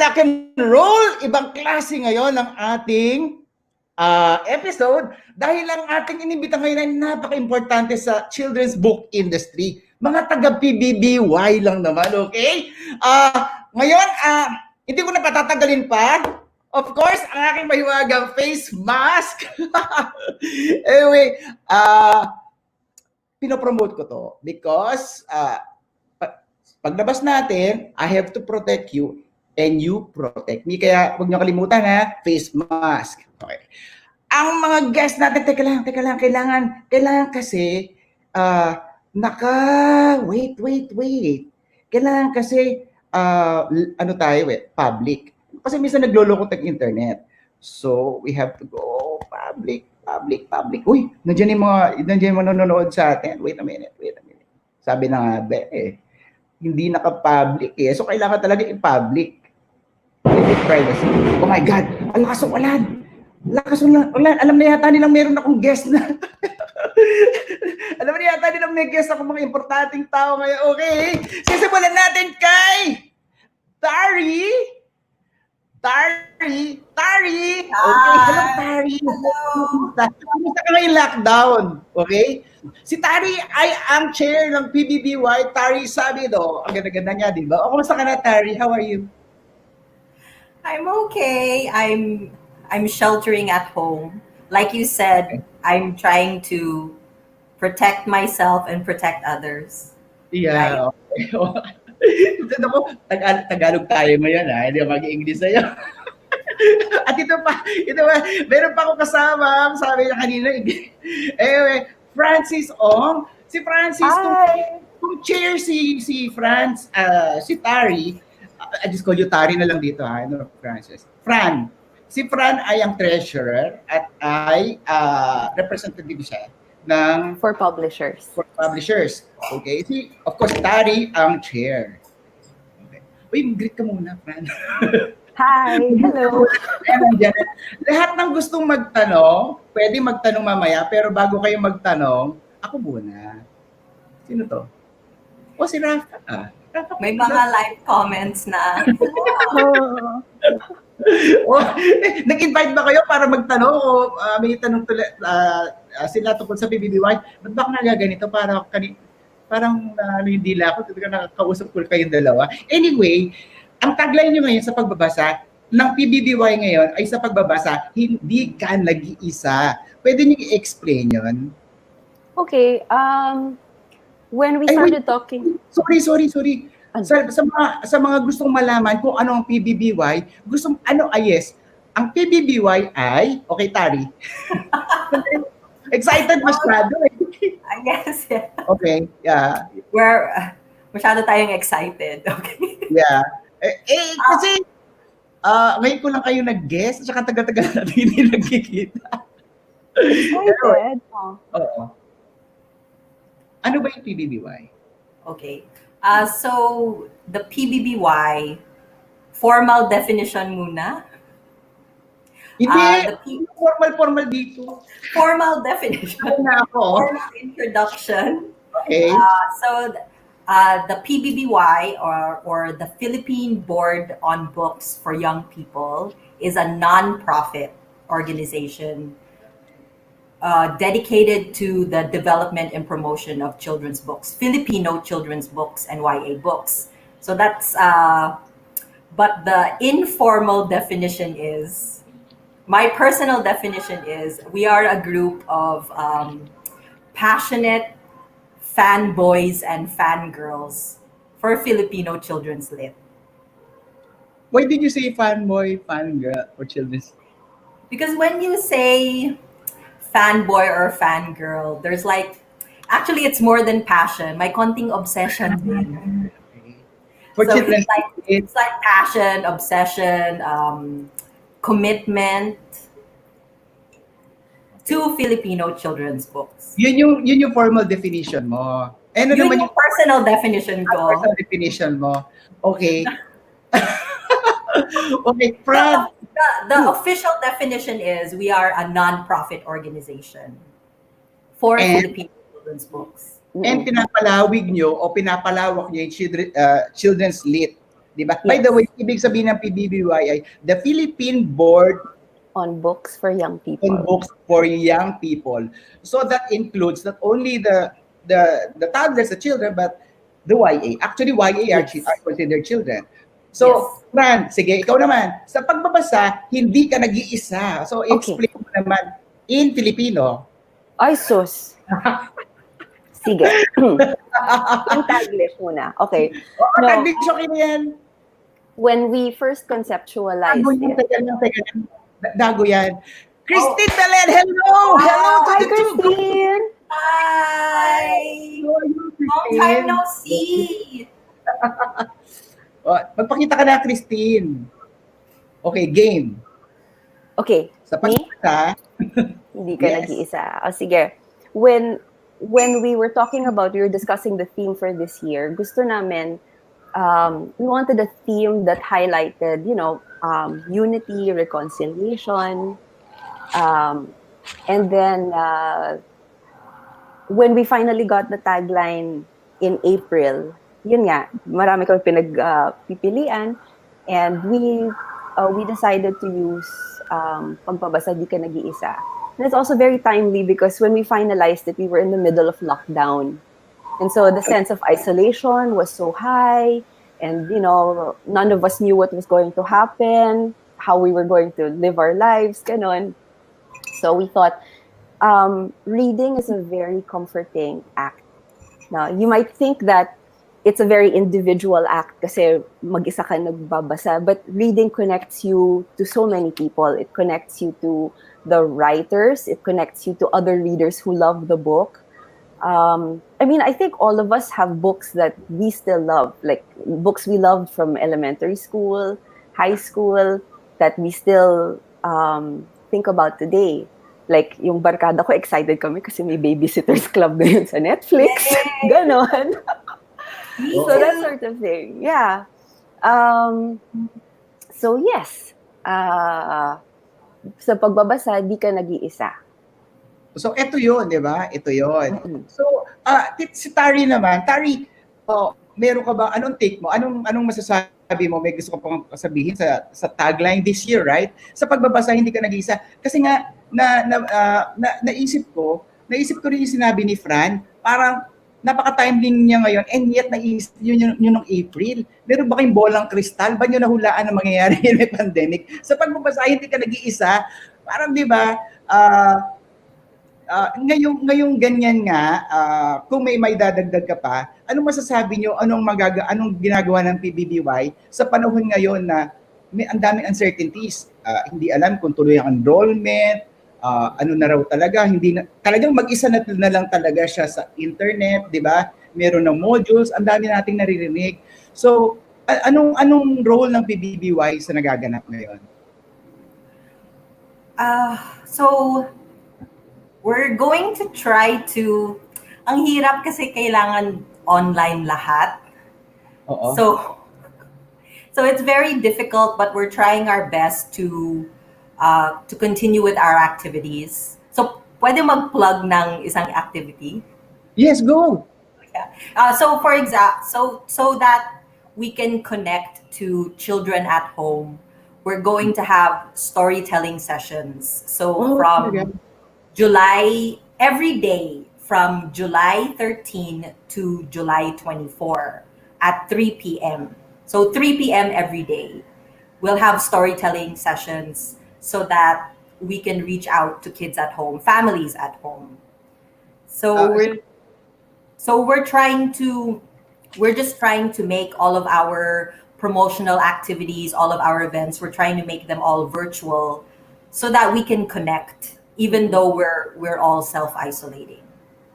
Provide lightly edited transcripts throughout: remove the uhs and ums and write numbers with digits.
rock and roll! Ibang klase ngayon ang ating episode dahil ang ating inimbita ngayon ay napaka-importante sa children's book industry. Mga taga PBBY lang naman, okay? Ngayon, hindi ko na patatagalin pa. Of course, ang aking mahiwagang face mask. Anyway, pinopromote ko to because paglabas natin, I have to protect you and you protect me. Kaya huwag niyo kalimutan ha, face mask. Okay. Ang mga guests natin, teka lang, kailangan kasi, wait. Kailangan kasi, public. Kasi minsan nagloloko tag internet. So, we have to go public. Uy, nandiyan yung mga nanonood sa atin. Wait a minute. Sabi na nga, hindi naka-public eh. So, kailangan talaga i-public. Limit privacy. Oh my God! Ang lakas ng ulan! Alam na yata nilang meron akong guest na. Alam na yata nilang may guest ako, mga importanteng tao ngayon. Okay? Sisimulan natin kay Tari! Okay, hello Tari. Kumusta ka ngayong lockdown? Okay? Si Tari ay ang chair ng PBBY, Tari Sabido. Ang ganda-ganda niya, di ba? O, kumusta ka na, Tari? How are you? I'm okay. I'm sheltering at home. Like you said, I'm trying to protect myself and protect others. Yeah. Right? Tagalog tayo ngayon ha. Hindi mag-English sa'yo. At ito pa, meron pa ako kasama. Sabi niya kanina. Anyway, Francis Ong. Si Francis, kung chair si Tari, I just call you Tari na lang dito ha. No, Francis. Si Fran ay ang treasurer at ay representative siya for publishers. Okay. Of course, Tari ang chair. Okay. Uy, greet ka muna, Fran. Hi, hello. Lahat ng gustong magtanong, pwede magtanong mamaya, pero bago kayo magtanong, ako muna. Sino to? O si Rafa. May mga live comments na. Nag-invite ba kayo para magtanong o may tanong sila tungkol sa PBBY? Ba't ba nagaganito? Parang hindi lang ako. Nakakausap ko kayong dalawa. Anyway, ang tagline nyo ngayon sa pagbabasa ng PBBY ngayon ay sa pagbabasa, hindi ka nag-iisa. Pwede nyo i-explain yun? Okay. When we started talking... Sorry. Sa mga gustong malaman kung ano ang PBBY, ang PBBY ay, okay, Tari. Excited masyado eh. Yes, yeah. Okay, yeah. We're, masyado tayong excited, okay? Yeah. Kasi, ngayon ko lang kayo nag-guest, at saka tagal-tagal natin hindi nagkikita. Excited? Oo. Ano ba yung PBBY? Okay. So, the PBBY, formal definition muna. Hindi, formal dito. Formal definition. Formal introduction. Okay. The PBBY, or the Philippine Board on Books for Young People, is a non-profit organization dedicated to the development and promotion of children's books, Filipino children's books and YA books. So that's, but the informal definition is, my personal definition is, we are a group of passionate fanboys and fangirls for Filipino children's lit. Why did you say fanboy, fangirl for children's? Because when you say fanboy or fangirl, there's actually it's more than passion. May konting obsession din. For so children, it's like passion, obsession, commitment to Filipino children's books. Yun yung formal definition mo. Ano Yun naman yung personal definition ko. Personal definition mo. Okay. Okay, Fran. The official definition is we are a non-profit organization for Filipino children's books. And pinapalawig nyo o pinapalawak nyo yung children's lit Di ba? By Yes. the way, ibig sabihin ng PBBY ay the Philippine Board On books for young on people. books for young people. So that includes not only the toddlers, the children, but the YA. Actually, YA are, Yes. are considered children. So, Fran, sige, ikaw naman. Sa pagbabasa, hindi ka nag-iisa. So, explain mo naman in Filipino. Ay, sus. Sige. In Taglish muna. Okay. Oo, No. Taglish, okay na yan. When we first conceptualized Dago yan, it. teka lang. Dago yan. Christine Belen, hello! Hello to Hi, the two. Christine! Hi! How are you, Long time Christine? no see! Magpakita ka na, Christine. Okay, game. Okay. Sa Me? pagbabasa, Hindi ka Yes. nag-iisa. O sige. When we were talking about, we were discussing the theme for this year, gusto namin, we wanted a theme that highlighted, unity, reconciliation, and then when we finally got the tagline in April, yun nga, marami kami pinagpipilian, and we decided to use Pagbabasa, Di Ka Nag-iisa. And it's also very timely because when we finalized it, we were in the middle of lockdown. And so the sense of isolation was so high, and none of us knew what was going to happen, how we were going to live our lives, ganon. So we thought, reading is a very comforting act. Now, you might think that it's a very individual act kasi mag-isa ka nagbabasa, but reading connects you to so many people. It connects you to the writers. It connects you to other readers who love the book. I think all of us have books that we still love, like books we loved from elementary school, high school, that we still think about today. Like, yung barkada ko, excited kami kasi may Babysitter's Club na yun sa Netflix. Ganon. So that sort of thing. Yeah. So yes. Sa pagbabasa, di ka nag-iisa. So, ito yun, di ba? Ito yun. So, si Tari naman. Tari, meron ka ba, anong take mo? Anong masasabi mo? May gusto ko pang sabihin sa tagline this year, right? Sa pagbabasa, hindi ka nag-iisa. Kasi nga, naisip ko rin yung sinabi ni Fran, parang napaka-timely niya ngayon, and yet naisip yun ng April. Meron ba kayong bolang kristal? Ba nyo nahulaan ang mangyayari in may pandemic? Sa pagbabasa, hindi ka nag-iisa. Parang, di ba, ngayong ganyan nga, kung may dadagdag ka pa, anong masasabi nyo, anong ginagawa ng PBBY sa panahon ngayon na may ang daming uncertainties, hindi alam kung tuloy ang enrollment, ano na raw talaga, talagang mag-isa na lang talaga siya sa internet, di ba? Meron ng modules, ang dami nating naririnig. So, anong role ng PBBY sa nagaganap ngayon? So, we're going to try to, ang hirap kasi kailangan online lahat. Oo. So it's very difficult, but we're trying our best to continue with our activities. So, pwede mag-plug ng isang activity? Yes, go! Yeah. So for example, so that we can connect to children at home, we're going to have storytelling sessions. So from July, every day from July 13 to July 24 at 3 p.m. So 3 p.m. every day, we'll have storytelling sessions so that we can reach out to kids at home, families at home. So we're just trying to make all of our promotional activities, all of our events, we're trying to make them all virtual so that we can connect, even though we're all self-isolating.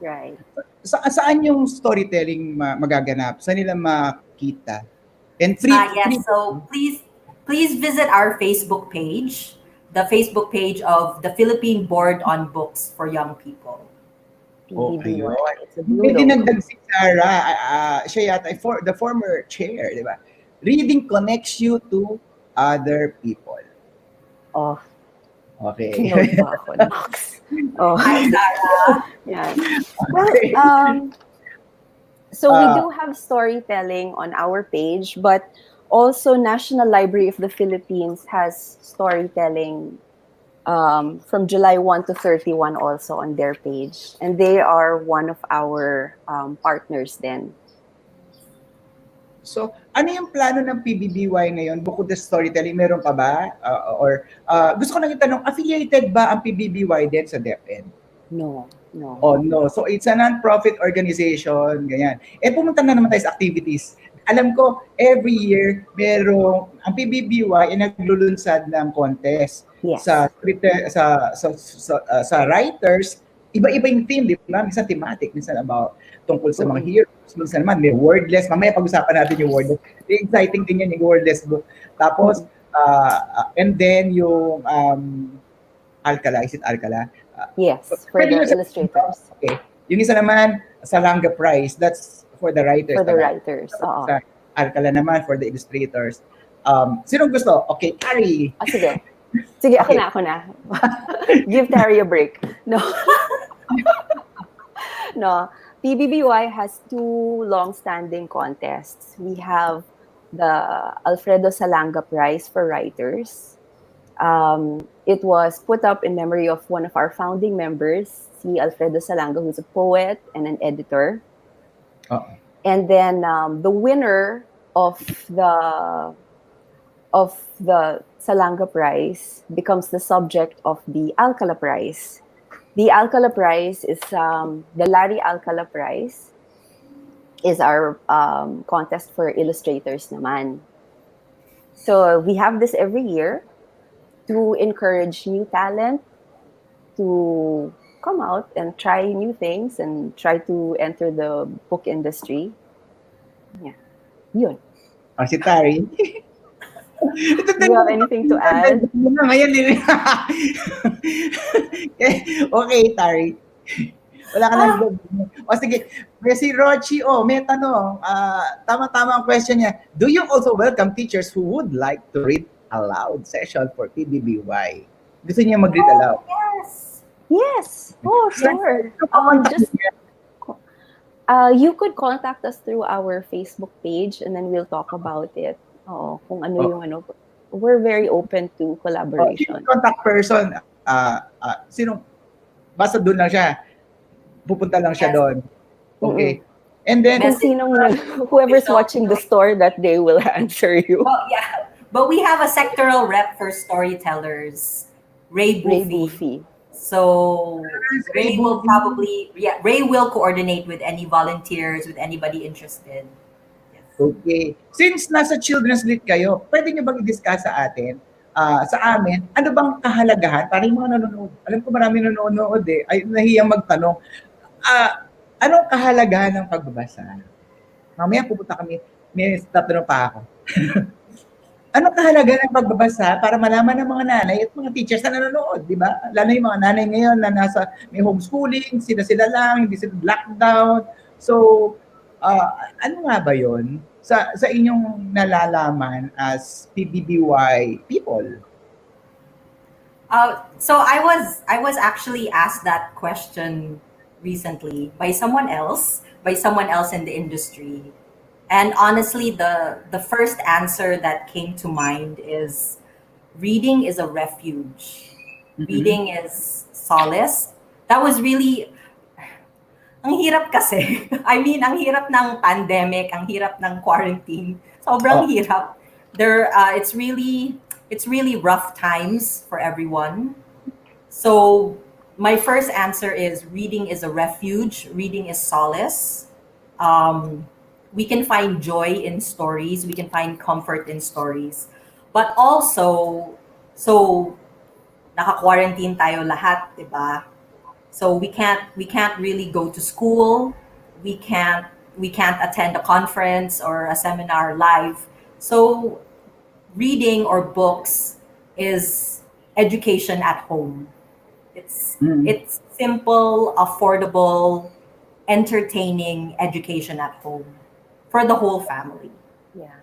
Right. Saan yung storytelling magaganap? Saan nila makita? And So please visit our Facebook page, the Facebook page of the Philippine Board on Books for Young People. PBBY. It's a May blue logo. dinagdag si Sarah, siya yata the former chair, di ba? Reading connects you to other people. Oh, Okay. kinote pa ako. Nox. Oh. Hi, Sarah. Yeah. Well, so we do have storytelling on our page, but Also, National Library of the Philippines has storytelling from July 1 to 31 also on their page. And they are one of our partners then. So, ano yung plano ng PBBY ngayon? Bukod sa storytelling, meron pa ba? Gusto ko lang itanong, affiliated ba ang PBBY din sa DepEd? No, no. Oh, no. So, it's a non-profit organization, ganyan. Pumunta na naman tayo sa activities. Alam ko, every year, ang PBBY ay naglulunsad ng contest Yes. sa writers. Iba-iba yung theme, di ba? Minsan thematic, minsan about tungkol sa mga heroes. Minsan naman, may wordless. Mamaya pag-usapan natin yung wordless. Exciting din yan, yung wordless book. Tapos, and then yung Alcala, is it Alcala? Yes, for the illustrators. Okay. Yung isa naman, Salanga Prize. That's for the writers. For the writers, Sa Alcala naman, for the illustrators. Sinong gusto? Okay, Carrie. Sige. Sige, okay. Ako na. Give Terry a break. No. No. PBBY has two long-standing contests. We have the Alfredo Salanga Prize for Writers. It was put up in memory of one of our founding members, si Alfredo Salanga, who's a poet and an editor. And then the winner of the Salanga Prize becomes the subject of the Alcala Prize. The Alcala Prize is the Larry Alcala Prize is our contest for illustrators naman. So we have this every year to encourage new talent to come out and try new things and try to enter the book industry. Yeah. Yun. Si Tari. Do you have anything to add? Okay, Tari. Wala ka lang. O sige, may si Rochie, may tanong. Tama-tama ang question niya. Do you also welcome teachers who would like to read aloud session for PBBY? Gusto niya mag-read aloud? Yes. Yes. Oh, sure. You could contact us through our Facebook page and then we'll talk about it. Kung ano yung ano. We're very open to collaboration. Contact person, sino? Basta doon lang siya. Pupunta lang siya doon. Okay. And then, whoever's watching the store that day will answer you. Well, yeah. But we have a sectoral rep for storytellers, Ray Buffy. So Ray will Ray will coordinate with any volunteers, with anybody interested. Yes. Okay. Since nasa Children's Lit kayo, pwede niyo bang i-discuss sa atin, sa amin, ano bang kahalagahan? Para yung mga nanonood, alam ko marami nanonood ay nahiyang magtanong, anong kahalagahan ng pagbabasa? Mamaya pupunta kami, may tatanong pa ako. Anong kahalagahan ng pagbabasa para malaman ng mga nanay at mga teachers na nanonood, di ba? Lalo yung mga nanay ngayon na may homeschooling, sila lang, hindi sila lockdown. So, ano nga ba yun sa inyong nalalaman as PBBY people? So I was actually asked that question recently by someone else in the industry. And honestly, the first answer that came to mind is reading is a refuge. Mm-hmm. Reading is solace. That was really, ang hirap kasi. I mean, ang hirap ng pandemic, ang hirap ng quarantine. Sobrang hirap. It's really rough times for everyone. So my first answer is reading is a refuge. Reading is solace. We can find joy in stories. We can find comfort in stories. But also, so naka-quarantine tayo lahat, diba? So we can't really go to school. We can't attend a conference or a seminar live. So reading or books is education at home. It's simple, affordable, entertaining education at home. For the whole family. Yeah.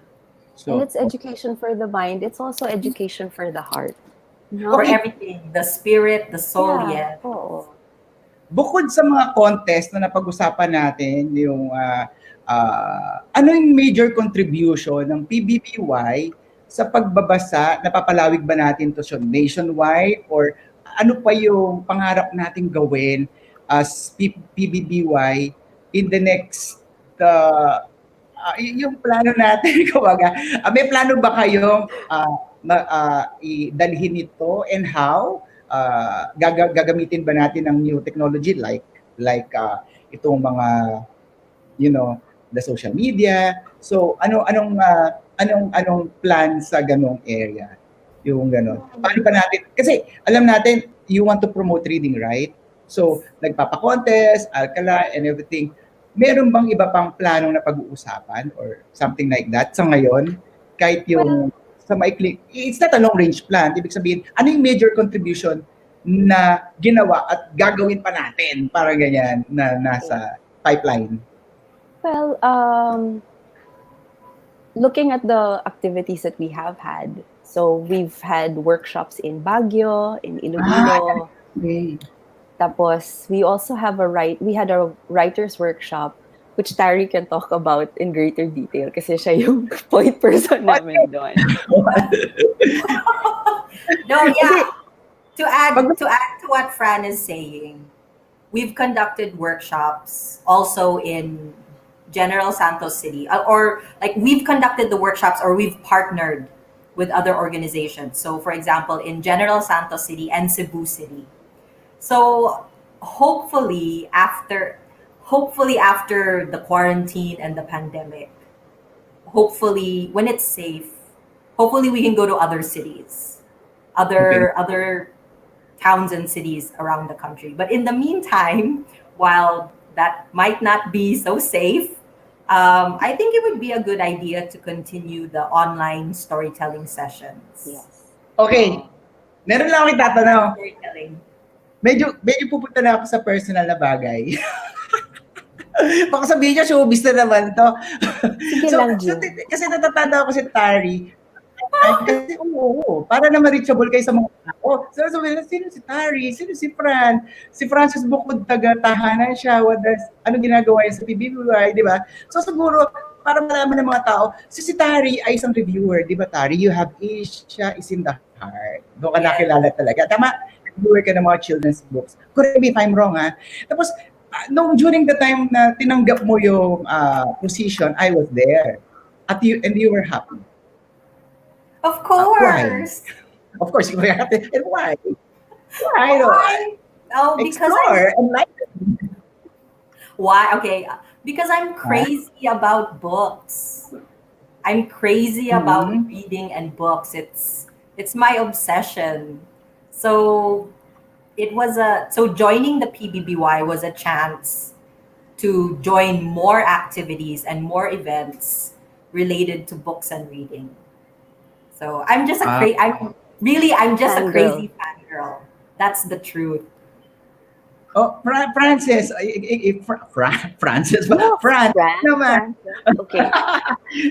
So, and it's education for the mind. It's also education for the heart. No? For everything. The spirit, the soul, yeah. Bukod sa mga contest na napag-usapan natin, yung ano yung major contribution ng PBBY sa pagbabasa? Napapalawig ba natin to siya nationwide, or ano pa yung pangarap nating gawin as PBBY in the next yung plano natin? Kumbaga, may plano ba kayong idalhin ito, and how? Gagamitin ba natin ng new technology like itong mga, the social media? So anong plan sa ganong area? Yung ganon. Paano pa natin? Kasi alam natin, you want to promote reading, right? So nagpapa-contest, alkala, and everything. Meron bang iba pang planong na pag-uusapan or something like that sa ngayon? Kahit yung sa maikli, it's not a long range plan. Ibig sabihin, ano yung major contribution na ginawa at gagawin pa natin para ganyan na nasa pipeline? Well, looking at the activities that we have had, so we've had workshops in Baguio, in Iloilo. Okay. Tapos we also have we had a writer's workshop which Tari can talk about in greater detail kasi siya yung point person namin doon. No, yeah. To add to what Fran is saying, we've conducted workshops also in General Santos City, or like we've conducted the workshops or we've partnered with other organizations. So for example, in General Santos City and Cebu City. So hopefully after the quarantine and the pandemic, hopefully when it's safe, hopefully we can go to other cities, other towns and cities around the country. But in the meantime, while that might not be so safe, I think it would be a good idea to continue the online storytelling sessions. Yes. Okay. Meron lang akong tatanong. Storytelling. Medyo pupunta na ako sa personal na bagay. Baka sabihin niya, showbiz na naman to. Sige lang, Jim. Kasi natatanda ako si Tari. Kasi para na ma-reachable kayo sa mga tao. So sabi, sino si Tari? Sino si Fran? Si Francis Bukod, taga-tahanan siya. Ano ginagawa niya sa PBBY, di ba? So siguro, para malaman ng mga tao, si Tari ay isang reviewer, di ba Tari? You have Asia is in the heart. Doon ka nakilala talaga. Tama? Reviewer ka ng mga children's books. Correct me if I'm wrong, ha? Tapos, during the time na tinanggap mo yung position, I was there. And you were happy. Of course. Of course, you were happy. And why? Why? Oh, because why? Okay, because I'm crazy about books. I'm crazy about reading and books. It's my obsession. So joining the PBBY was a chance to join more activities and more events related to books and reading. So I'm just a crazy fangirl. That's the truth. Oh, Francis, Francis, No, Fran naman. Okay.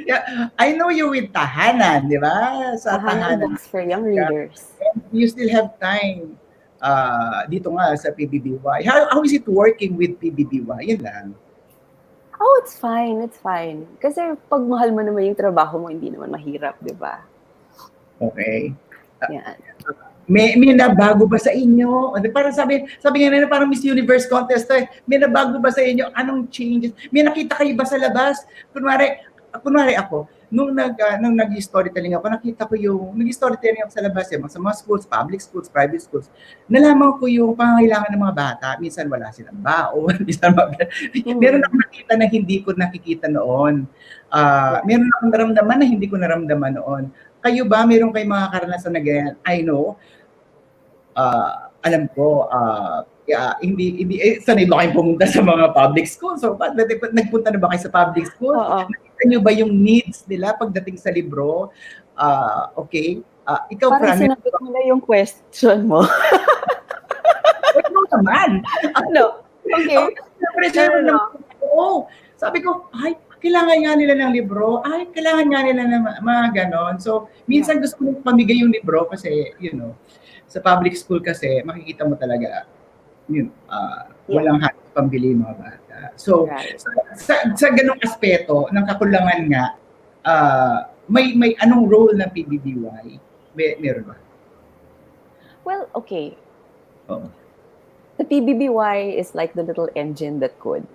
Yeah, I know you with Tahanan, di ba? Sa Tahanan Tahanan. books for young readers. You still have time dito nga sa PBBY. How is it working with PBBY? Yun lang. Oh, it's fine. It's fine. Kasi pag mahal mo naman yung trabaho mo, hindi naman mahirap, di ba? Okay. Yan. May nabago ba sa inyo? Parang sabi nga nila, parang Miss Universe contest to eh. May nabago ba sa inyo? Anong changes? May nakita kayo ba sa labas? Kunwari ako, nung nag-storytelling ako, nakita ko nag-storytelling ako sa labas eh, sa mga schools, public schools, private schools. Nalaman ko yung pangangailangan ng mga bata. Minsan wala silang baon, meron akong nakita na hindi ko nakikita noon. Meron akong naramdaman na hindi ko naramdaman noon. Kayo ba, meron kayong mga karanasan na ganyan? I know, alam ko, hindi sanay ba kayong pumunta sa mga public schools? So, nagpunta na ba kayo sa public school? Nakita nyo ba yung needs nila pagdating sa libro? Okay. Ikaw, parang sinagot mo na yung question mo. Ikaw naman. Ano? Okay. Sabi ko, kailangan nga nila ng libro. Kailangan nga nila ng mga ganon. So, minsan gusto ko pamigay yung libro kasi, sa public school kasi, makikita mo talaga, walang halos pambili mga bata. So, Right. sa ganung aspeto ng kakulangan nga, may anong role ng PBBY? Meron ba? Well, okay. Oo. The PBBY is like the little engine that could.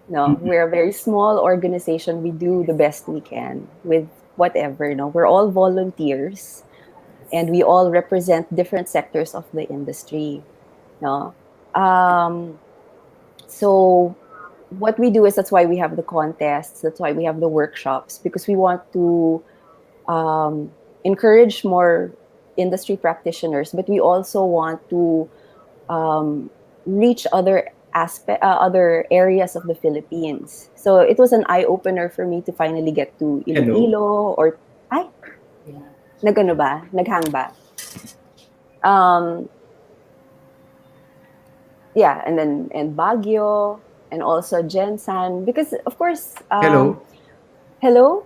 No, Mhm. we're a very small organization. We do the best we can with whatever. No, we're all volunteers, and we all represent different sectors of the industry. No, um, so what we do is that's why we have the contests. That's why we have the workshops because we want to um, encourage more industry practitioners, but we also want to um, reach other areas of the Philippines. So it was an eye opener for me to finally get to Hello? Iloilo or ay Yeah. nagano ba naghang ba. Um, yeah, and Baguio and also Jensan because of course Hello? hello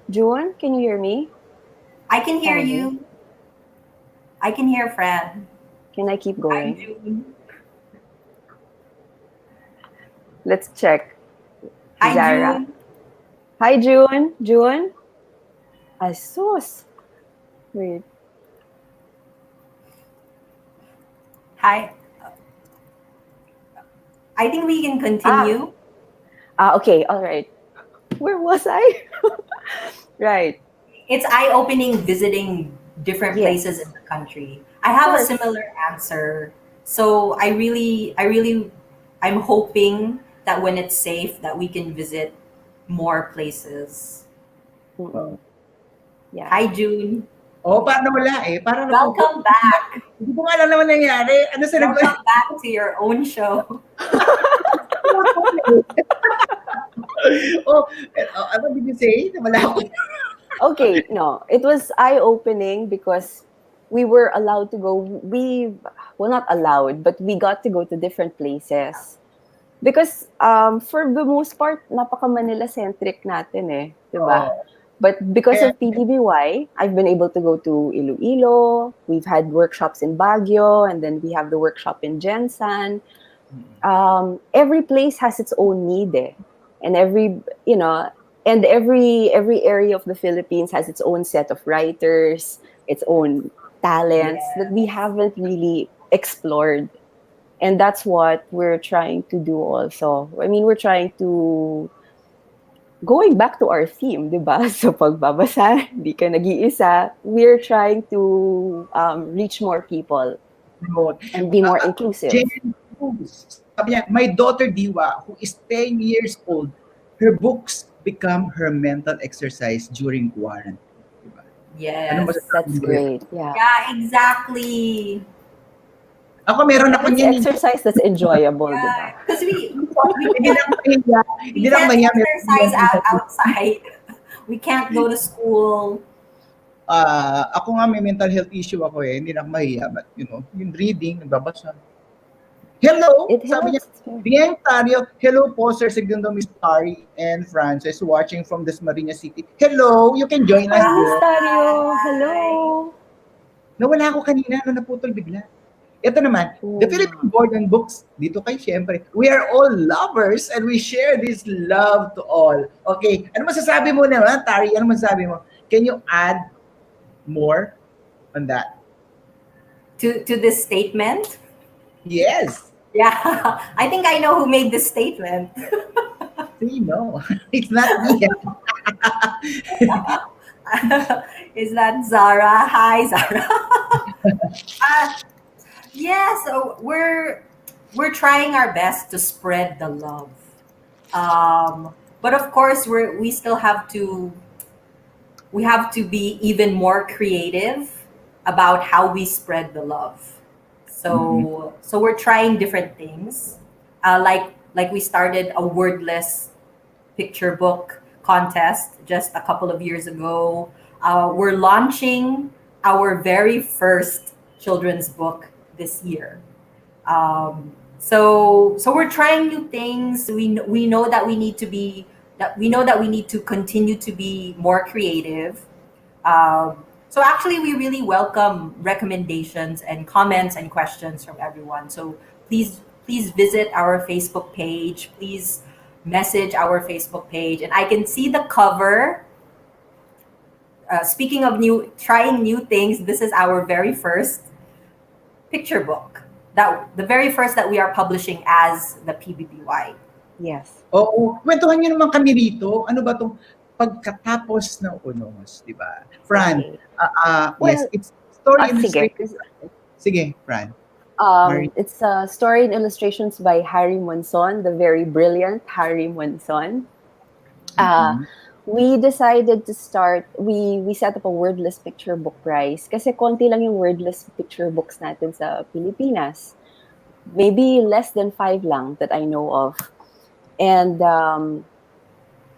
June, can you hear me? I can hear Finally, you. I can hear Fran. can I keep Hi, going? June. Let's check. Hi, Zara. June. Hi, June. June? Asus. Wait. Hi. I think we can Ah, continue. okay. All right. Where was I? Right. It's eye-opening visiting different places in Yes. the country. I Of have a course. similar answer. So I'm hoping that when it's safe, that we can visit more places. Mm-mm. Yeah. Hi, June. Parang nawala eh. Parang napupot. Welcome back. Hindi ko nga alam naman nangyari. Ano sa Welcome back to your own show. What did you say? Nawala ako. Okay. No, it was eye opening because we were allowed to go. Well, not allowed, but we got to go to different places. Because for the most part, napaka Manila-centric natin eh. Diba? Oo. But because Kaya, of PBBY, I've been able to go to Iloilo. We've had workshops in Baguio, and then we have the workshop in Jensan. Every place has its own need, eh. And every area of the Philippines has its own set of writers, its own talents that we Yes. haven't really explored. And that's what we're trying to do also. I mean, we're trying to going back to our theme, di ba? So pagbabasa, di ka nag-iisa. We're trying to reach more people promote. and be more inclusive. Jen Cruz, sabi niya, my daughter Diwa, who is 10 years old, her books become her mental exercise during quarantine. Diba? Ano Yes. masasabi That's mo rin? great. Yeah. Yeah, exactly. Ako meron And ako it's niyan. exercise that's enjoyable, di ba? Yeah, because we Hindi lang can't mahiya. Hindi we lang can't mahiya. exercise outside. We can't go to school. Ako nga may mental health issue ako eh. Hindi lang mahiya. But yung reading, nagbabasa. Hello! It Sabi niya, helps. Bien Tario, hello po Sir Segundo, Miss Tari and Frances watching from Dasmariñas City. Hello! You can join us Hi, Miss there. Dario. Hello. Nawala ako kanina, naputol bigla. Ito naman, the Oh. Philippine Board on Books, dito kayo syempre, we are all lovers and we share this love to all. Okay, ano masasabi mo naman, Tari? Ano masasabi mo? Can you add more on that? To this statement. Yes. Yeah, I think I know who made this statement. See, no, it's not me. Is that Zara? Hi, Zara. Yeah, so we're trying our best to spread the love. But of course, we still have to be even more creative about how we spread the love. So we're trying different things. Like we started a wordless picture book contest just a couple of years ago. We're launching our very first children's book this year. So we're trying new things. We know that we need to continue to be more creative. So actually, we really welcome recommendations and comments and questions from everyone. So please visit our Facebook page. Please message our Facebook page, and I can see the cover. Speaking of trying new things, this is our very first picture book. The very first that we are publishing as the PBBY. Yes. Oo, kwentuhan niyo naman kami rito. Ano ba tong pagkatapos ng unos, di ba? Fran, Okay. yes, Well, it's story sige. illustration. Sige, Fran. It's story and illustrations by Harry Monzon, the very brilliant Harry Monzon. We decided to start, we set up a wordless picture book prize kasi konti lang yung wordless picture books natin sa Pilipinas. Maybe less than 5 lang that I know of. And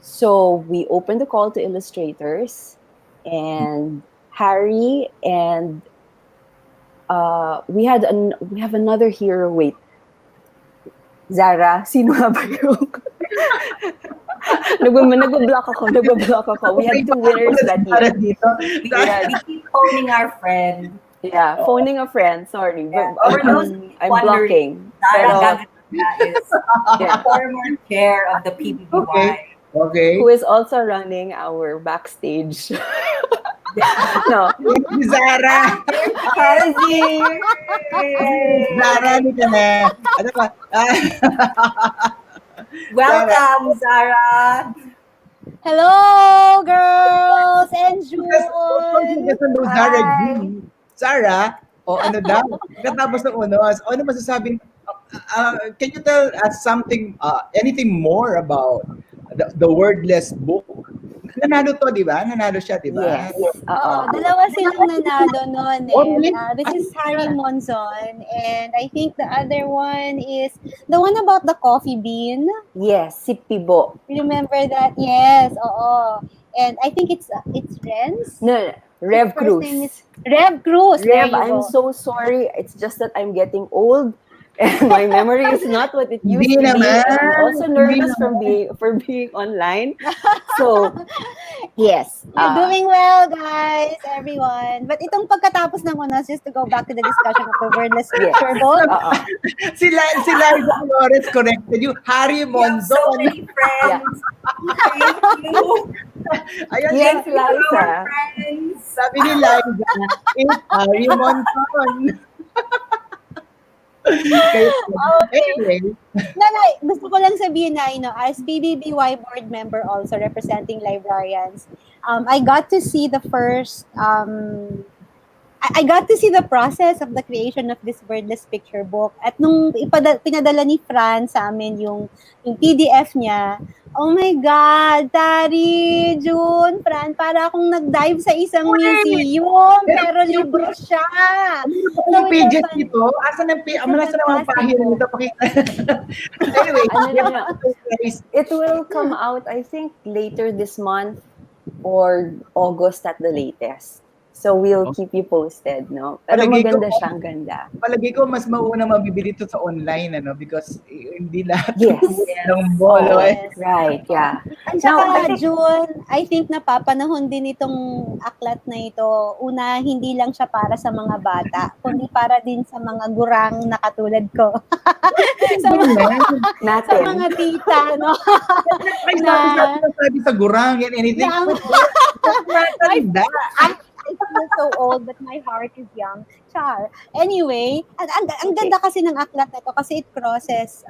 so we opened the call to illustrators, and Harry and we have another hero. Wait, Zara, sino nga ba yung nag-block ako. We have 2 winners that year. We keep phoning our friend. Yeah, phoning a friend. Sorry, Yeah. but I'm blocking. Zara is the former chair of the PBBY. Okay. Who is also running our backstage. No. Zara! Hi, Z! Zara, dito na. Ano ba? Welcome, Zara. Hello, girls and June. Zara G. Zara, ano daw? Pagkatapos ng unos, ano masasabing, can you tell us something, anything more about the wordless book? Nanalo to, di ba? Nanalo siya, di ba? Yes. Oo, dalawa silang nanalo noon Only? This is Harry Monzon, and I think the other one is the one about the coffee bean. Yes, si Pibo. Remember that? Yes, oo. And I think it's Renz. No, Rev His first name Cruz. is Rev Cruz. There Rev, you I'm go. so sorry. It's just that I'm getting old. And my memory is not what it used Hindi to be. naman. I'm also nervous Hindi for being online. So, yes. You're doing well, guys, everyone. But itong pagkatapos ng unos, just to go back to the discussion of the wordless picture book. Si Liza Flores corrected you. Harry You have so Monzon. many friends. Thank you. Ayun, Yes, yan. Liza. Friends. Sabi ni Liza, it's Harry Monzon. Anyway, Nanay, gusto ko lang sabihin na, as PBBY board member also representing librarians, I got to see the first, I got to see the process of the creation of this wordless picture book. At nung pinadala ni Fran sa amin yung PDF niya, oh my God, Tari, June, Fran, para akong nag-dive sa isang museum, pero libro siya. yung pages dito, asan ang mga pahina nito? Pakita. Anyway, It will come out, I think, later this month or August at the latest. So we'll keep you posted, no? Pero maganda siya, ang ganda. Palagi ko mas mauna mabibili ito sa online, because hindi lahat Yes. ng bolo. Yes. Right, yeah. At saka, June, I think napapanahon din itong aklat na ito. Una, hindi lang siya para sa mga bata, kundi para din sa mga gurang na katulad ko. sa mga tita, no? Ay, sabi sa gurang, anything. I feel so old, but my heart is young. Char. Anyway, ang ganda kasi ng aklat na ito kasi it crosses,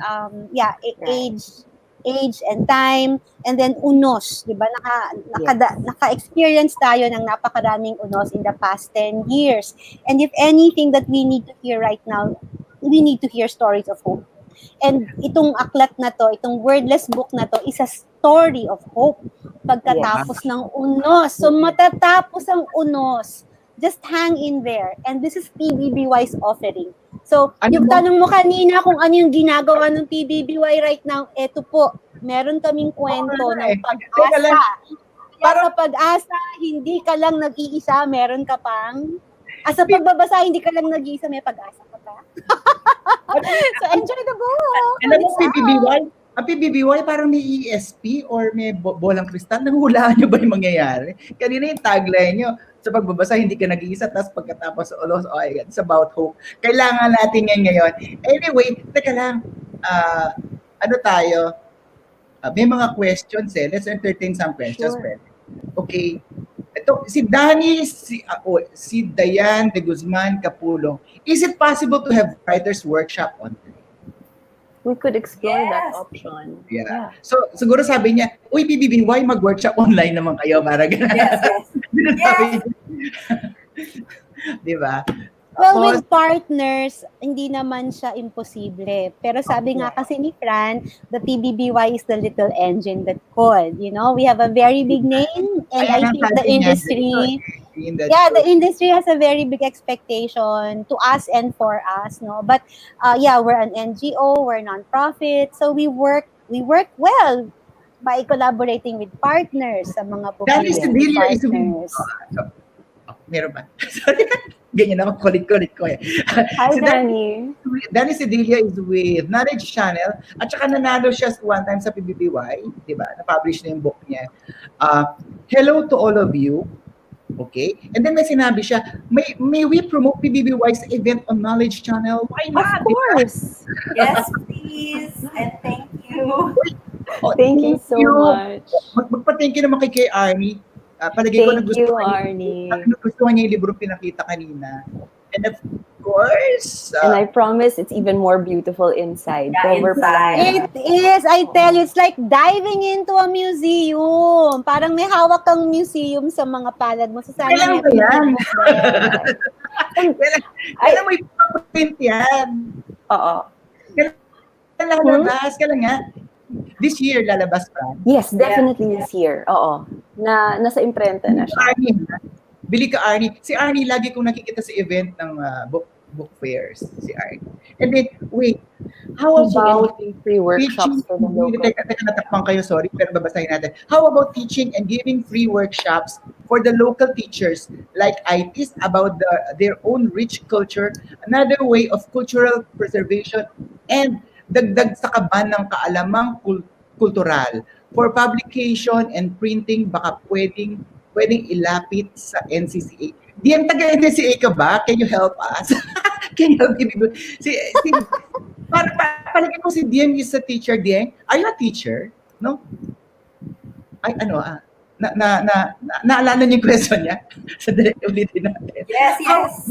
age and time, and then unos, di ba? Naka-experience tayo ng napakaraming unos in the past 10 years. And if anything that we need to hear right now, we need to hear stories of hope. And itong aklat na to, itong wordless book na to, is a story of hope pagkatapos ng unos. So matatapos ang unos. Just hang in there. And this is PBBY's offering. So, yung tanong mo kanina kung ano yung ginagawa ng PBBY right now, eto po, meron kaming kwento ng pag-asa. Kaya sa pag-asa, hindi ka lang nag-iisa, meron ka pang... sa pagbabasa, hindi ka lang nag-iisa, may pag-asa ka pa. So, enjoy the book. Alam mo, PBBY, ang PBBY parang may ESP or may bolang kristal. Nanghulaan nyo ba yung mangyayari? Kanina yung tagline nyo, sa pagbabasa, hindi ka nag-iisa, tapos pagkatapos ulos, it's about hope. Kailangan natin yan ngayon. Anyway, teka lang, ano tayo? may mga questions eh. Let's entertain some questions. Sure. Okay. Ito, si Danny, si Dayan de Guzman Capulong. Is it possible to have writers workshop online? We could explore that Yes. option. Yeah. So, siguro sabi niya, uy, PBBY, mag-workshop online naman kayo. Para ganun. Yes, yes. Sabi niya. Di ba? Well, Tapos, with partners, hindi naman siya imposible. Pero sabi nga kasi ni Fran, the PBBY is the little engine that could. You know, we have a very big name, and kaya I nga think sabi the niya, industry, in that yeah, the show. industry has a very big expectation to us and for us, no. But yeah, we're an NGO, we're non-profit, so we work well by collaborating with partners sa mga Danny booking Sedillo is partners. meron ba? Sorry. Ganyan ako, kulit-kulit ko eh. Hi, Si Danny. Danny Sedillo is with Knowledge Channel at saka nanalo siya one time sa PBBY, di ba? Na-publish na yung book niya. Hello to all of you. Okay? And then may sinabi siya, may we promote PBBY's event on Knowledge Channel? Why Of not? course. Yes, please. And thank you. Oh, Thank you so much. Magpa-thank you naman kay Arnie. Palagay ko Thank you, Arnie. nagustuhan niya yung libro pinakita kanina. And of course, And I promise it's even more beautiful inside. Yeah, Cover pa lang inside. yan. It is, I tell you, it's like diving into a museum. Parang may hawak kang museum sa mga palad mo. So sana kailan may ba yan? book Kailan mo ipaprint yan? Oo. Kailan lalabas? Kailan nga? This year lalabas pa. Yes, definitely this year. Oo. Nasa imprenta na siya. Arnie, bili ka Arnie. Si Arnie, lagi kong nakikita sa event ng book fairs. Si Arnie. And then, wait. How Teaching about and giving free workshops for the local. Teka, natakpan kayo, sorry, pero babasahin natin. How about teaching and giving free workshops for the local teachers like ITs about their own rich culture, another way of cultural preservation, and dagdag sa kaban ng kaalamang kultural. For publication and printing, baka pwedeng ilapit sa NCCA. Diyan taga-NCCA ka ba? Can you help us? Can you help me? Palagay ko si Diem is a teacher, Diem. Are you a teacher? No? Ay, ano, naalala niyo yung question niya? Sandali, ulitin natin. Yes, yes.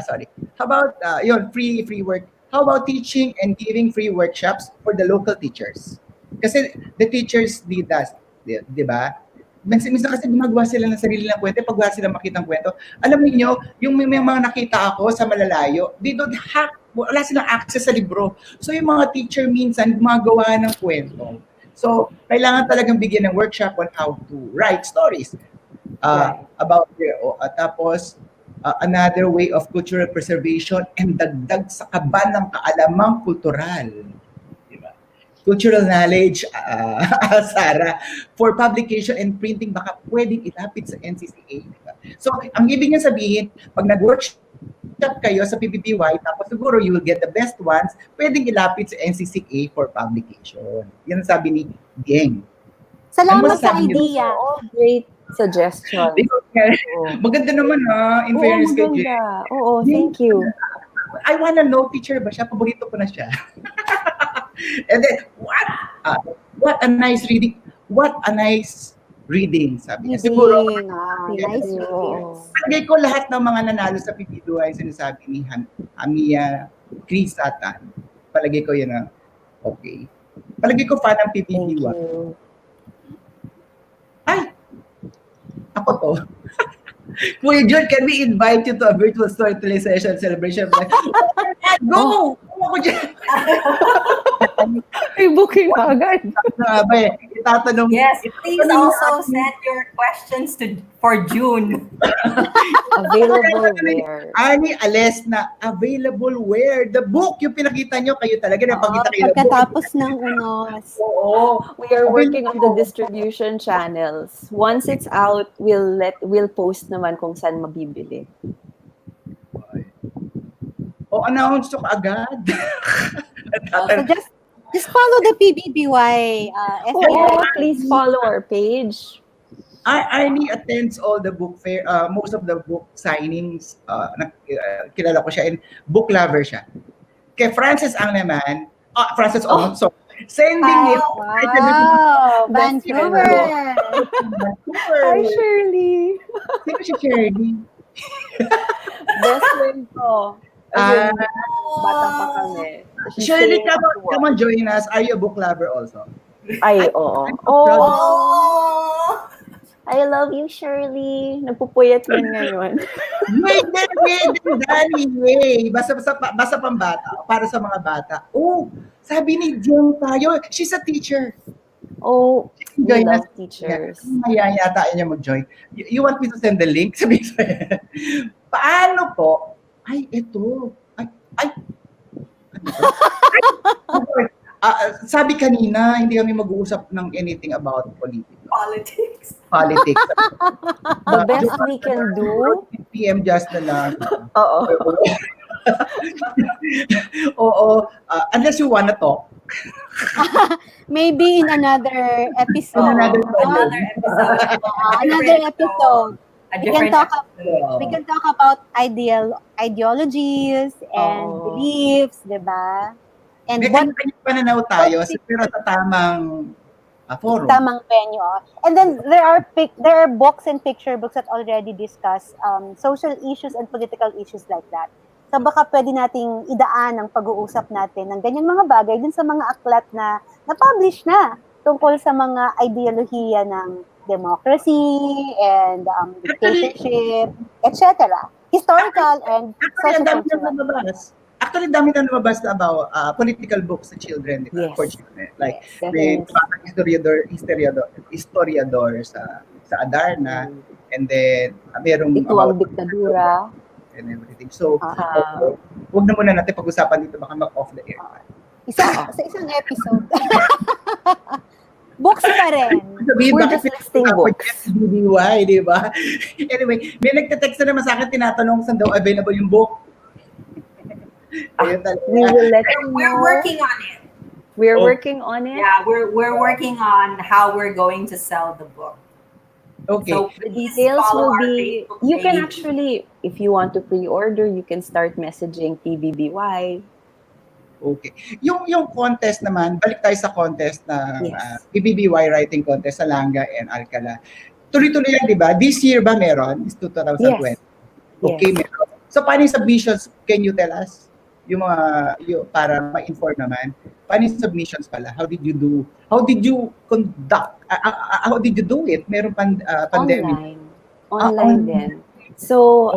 Sorry. How about, yun, free work. How about teaching and giving free workshops for the local teachers? Kasi the teachers need us, di ba? Minsan kasi gumagawa sila ng sarili ng kwento, pag wala sila makitang kwento. Alam niyo, yung may mga nakita ako sa malalayo, wala silang access sa libro. So yung mga teacher minsan gumagawa ng kwento. So kailangan talagang bigyan ng workshop on how to write stories about tapos another way of cultural preservation and dagdag sa kaban ng kaalamang kultural. Cultural knowledge, Sarah, for publication and printing, baka pwedeng ilapit sa NCCA. Diba? So, ang ibig niya sabihin, pag nag-workshop kayo sa PBBY, tapos siguro you will get the best ones, pwedeng ilapit sa NCCA for publication. Yan ang sabi ni Geng. Salamat sa idea. Great suggestion. Maganda naman in fairness kay Geng. Oo, thank you. I wanna know, teacher ba siya? Paborito ko na siya. And then, what a nice reading. What a nice reading, sabi niya. Siguro, Nice reading. palagay ko lahat ng mga nanalo sa PBBY, sinasabi ni Hamia Chris Satan. Palagay ko yun okay. Palagay ko fan ng PBBY. Ay! Ako to. Kuya John, can we invite you to a virtual storytelling session celebration? Go! Ako dyan. May booking agad. Itatanong. Yes, please also send your questions for June. Available where? Ani Ales na available where? The book, yung pinakita nyo, kayo talaga napakita kayo. Pagkatapos ng unos. Oo. We are working on the distribution channels. Once it's out, we'll post naman kung saan mabibili. Announce ko agad. So just follow the PBBY. Please follow our page. Arnie attends all the book fair, most of the book signings. Kilala ko siya and book lover siya. Kay Frances Ang naman, Frances Ong, so Sending it. Wow! Vancouver! Hi, Shirley! Sino si Shirley? Best friend ko. Ah. As in, bata pa kami. She Shirley, stayed up to come on, join us. Are you a book lover also? Ay, oo. I'm so proud of you. Oh! I love you, Shirley. Nagpupuyat yan ngayon. Wait, Danny, wait. Basta pang bata. Para sa mga bata. Oh, sabi ni Jen tayo. She's a teacher. Oh, we Join love us. teachers. Maya yata niya mag-join. You want me to send the link? Sabi ko, paano po? Ay, ito. Ay. Ano to? Sabi kanina, hindi kami mag-uusap ng anything about Politics. politics. The best we can do. PM just na lang. Oo. Oo. Unless you wanna talk. Maybe in another episode. Another episode. Another episode. A We can different talk. episode. We can talk about ideologies and beliefs, di ba? And May what kanya pananaw tayo, pero sa tamang forum. tamang venue. And then there are books and picture books that already discuss social issues and political issues like that. So baka pwede nating idaan ang pag-uusap natin ng ganyan mga bagay din sa mga aklat na na-publish na tungkol sa mga ideolohiya ng democracy and dictatorship, etc. Historical and social-cultural. Actually, dami na lumabas na about political books sa children, Yes. for children. Like, Yes, may definitely. historiador sa Adarna, and then merong Ito ang diktadura. and everything. So, huwag na muna natin pag-usapan dito, baka mag-off the air. Sa isang episode. Books pa rin. We're just listing books. PBBY, di ba? Anyway, may nagte-text na naman sa akin, tinatanong saan daw available yung book. Ayun talaga. We will let you know. We're working on it. We're working on it. Yeah, we're working on how we're going to sell the book. Okay. So The please details follow will our be, Facebook you can page. actually, if you want to pre-order, you can start messaging PBBY. Okay. Yung contest naman, balik tayo sa contest na Yes. PBBY writing contest sa Langa and Alcala. Tuloy-tuloy yan, di ba? This year ba meron? It's 2020. Yes. Okay, Yes. meron. So, paano yung submissions? Can you tell us? Para ma-inform naman. Paano yung submissions pala? How did you do? How did you conduct? How did you do it? Meron pandemic. Online din. So,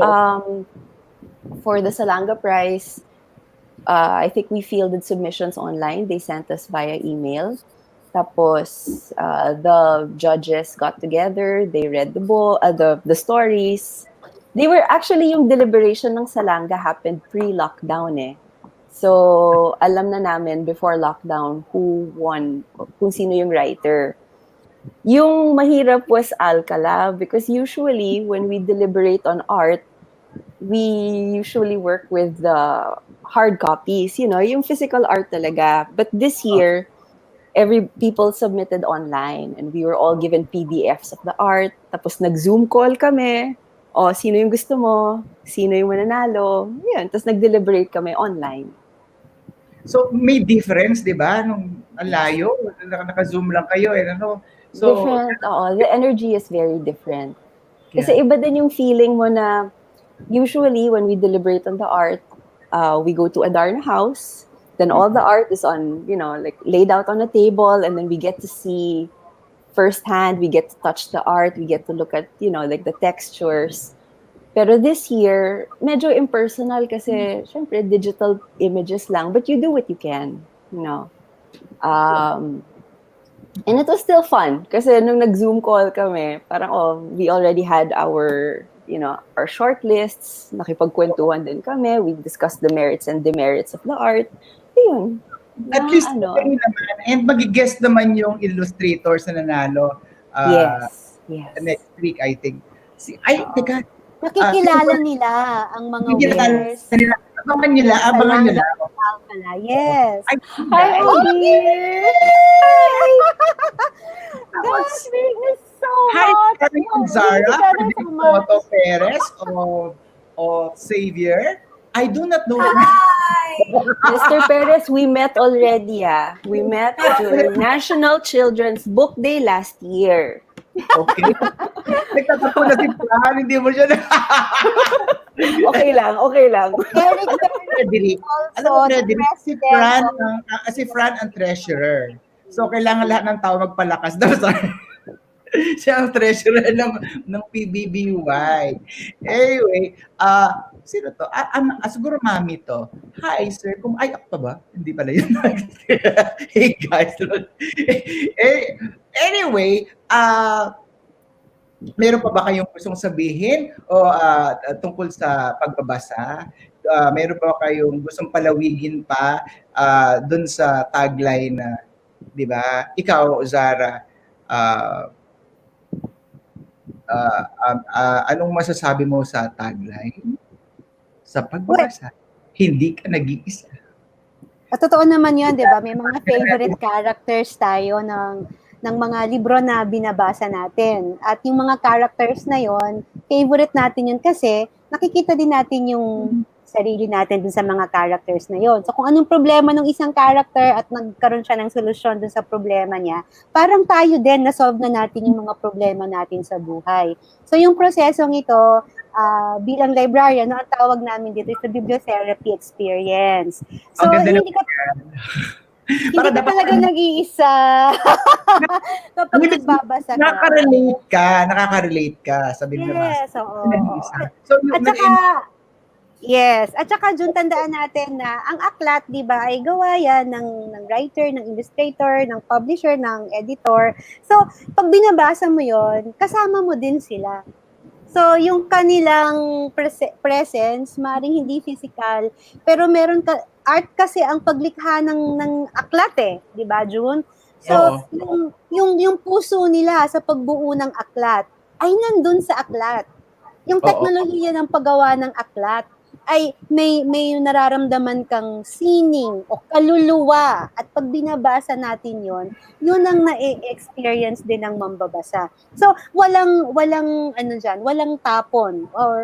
for the Salanga Prize, I think we fielded submissions online. They sent us via email. Tapos, the judges got together. They read the book, the stories. They were actually, yung deliberation ng Salanga happened pre-lockdown eh. So, alam na namin before lockdown who won, kung sino yung writer. Yung mahirap was Alcala because usually when we deliberate on art, we usually work with the hard copies, yung physical art talaga. But this year, people submitted online and we were all given PDFs of the art. Tapos nag-Zoom call kami. O, sino yung gusto mo? Sino yung mananalo? Yun. Tapos nag-deliberate kami online. So, may difference, di ba? Nung ang layo, naka-Zoom lang kayo. So, different. The energy is very different. Kasi iba din yung feeling mo na usually when we deliberate on the art, we go to a Adarna house, then all the art is on, like laid out on a table, and then we get to see firsthand, we get to touch the art, we get to look at, like the textures. Pero this year, medyo impersonal kasi, syempre, digital images lang, but you do what you can, And it was still fun kasi nung nag-Zoom call kami, parang, we already had our short lists, nakipagkwentuhan din kami, we discussed the merits and demerits of the art. Ayun. At least, naman, and mag-guest naman yung illustrators na nanalo. Yes. Next week, I think. Teka. Nakikilala nila ang mga winners. Abangan nila. Alcala, yes. Hi, dear! Gosh, we're so Hi, hot. Zara, Otto Perez o Xavier. I do not know. Hi! Mr. Perez, we met already, ah. We met during National Children's Book Day last year. Okay. Nagtatapo na si Fran, hindi mo siya na. Okay lang, okay lang. Eric Frederick. Alam mo, Frederick, si Fran ang treasurer. So, kailangan lahat ng tao magpalakas daw sa siya ang treasurer ng PBBY. Anyway, sino to? Siguro mami to. Hi, sir. Ako pa ba? Hindi pala yun. Hey, guys. Anyway, meron pa ba kayong gustong sabihin o tungkol sa pagbabasa? Meron pa kayong gustong palawigin pa dun sa tagline na, di ba? Ikaw, Zara, anong masasabi mo sa tagline? Sa pagbabasa, hindi ka nag-iisa. Totoo naman yun, di ba? May mga favorite characters tayo ng mga libro na binabasa natin. At yung mga characters na yon, favorite natin yun kasi nakikita din natin yung sarili natin dun sa mga characters na yon. So kung anong problema ng isang character at nagkaroon siya ng solusyon dun sa problema niya, parang tayo din na-solve na natin yung mga problema natin sa buhay. So yung prosesong ito, bilang librarian, ang tawag namin dito is the bibliotherapy experience. So hindi ka talaga nag-iisa kapag nagbabasa ka. Nakaka-relate ka. Sabihin naman. Yes, oo. So, at saka Jun, tandaan natin na ang aklat, di ba, ay gawa yan ng writer, ng illustrator, ng publisher, ng editor. So, pag binabasa mo yon, kasama mo din sila. So, yung kanilang presence, maaaring hindi physical, pero meron art kasi ang paglikha ng aklat di ba, June? So, yung puso nila sa pagbuo ng aklat ay nandun sa aklat. Yung teknolohiya ng paggawa ng aklat ay may nararamdaman kang sining o kaluluwa, at pag binabasa natin yun ang na-experience din ng mambabasa. So walang tapon or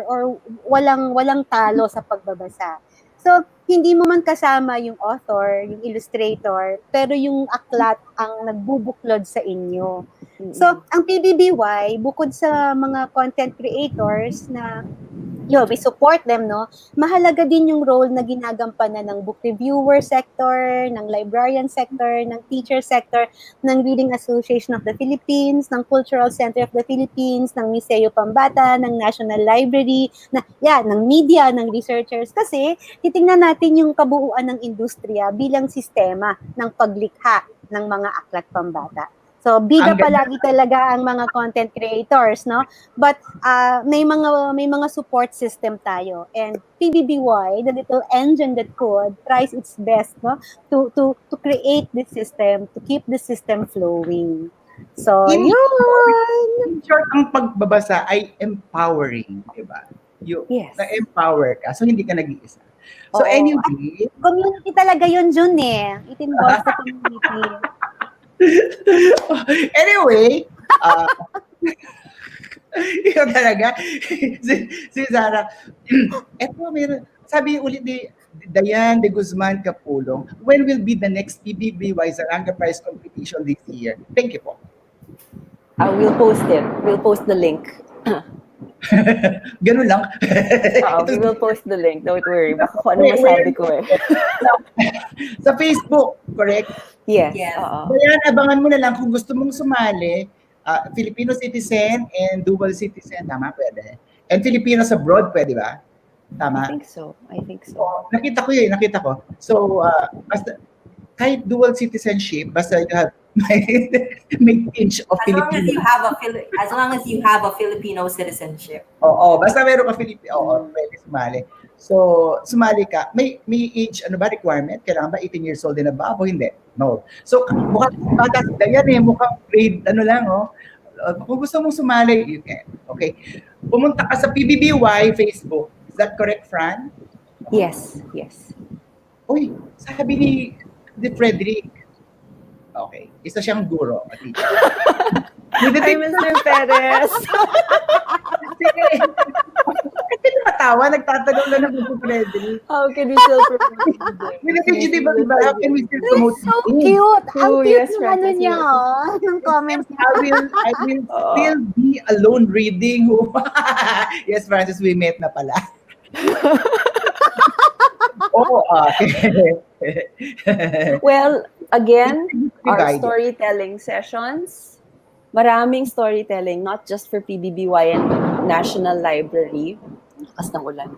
walang talo sa pagbabasa. So hindi mo man kasama yung author, yung illustrator, pero yung aklat ang nagbubuklod sa inyo. So ang PBBY, bukod sa mga content creators na we support them, no? Mahalaga din yung role na ginagampanan ng book reviewer sector, ng librarian sector, ng teacher sector, ng Reading Association of the Philippines, ng Cultural Center of the Philippines, ng Museo Pambata, ng National Library, ng media, ng researchers. Kasi titingnan natin yung kabuuan ng industriya bilang sistema ng paglikha ng mga aklat pambata. So, biga palagi talaga ang mga content creators, no? But may mga support system tayo. And PBBY, the little engine that could, tries its best, no, to create this system, to keep the system flowing. So, yun! In short, ang pagbabasa ay empowering, di ba? Yes. Na-empower ka, so hindi ka nag-iisa. So, anyway... Community talaga yun, Jun, It involves the community. Anyway, yun talaga. si Zara, sabi ulit ni Dayan de Guzman Capulong, when will be the next PBBY Zaranga Prize competition this year? Thank you po. We'll post it. We'll post the link. Ganun lang. We will post the link. Don't worry. Baka kung ano masabi ko Sa Facebook, correct? Yes. Kaya abangan mo na lang kung gusto mong sumali, Filipino citizen and dual citizen, tama, pwede. And Filipinos abroad, pwede ba? Tama? I think so. Nakita ko. So, basta, kahit dual citizenship, basta you have may inch of Filipino. As long as you have a Filipino citizenship. Oo, basta meron ka Filipino, pwede sumali. So, sumali ka. May age, requirement? Kailangan ba 18 years old and above o hindi? No. So, mukhang bata yan mukhang grade, kung gusto mong sumali, you can. Okay. Pumunta ka sa PBBY Facebook. Is that correct, Fran? Yes. Uy, sabi ni Frederick. Okay. Isa siyang guro. Hi, Mr. Perez. Sige. nakakatawa, nagtatanong na ng Frederick. How can we still promote reading? Pinatid di ba, diba? How can we still That's promote so reading? cute. Ang True, cute yes, yung Francis, ano niya, yes. oh. Yung comments niya. I will still be alone reading. Yes, Francis, we met na pala. Oo, Well, again, our Divided. storytelling sessions, maraming storytelling, not just for PBBY and National Library. Lakas ng ulan.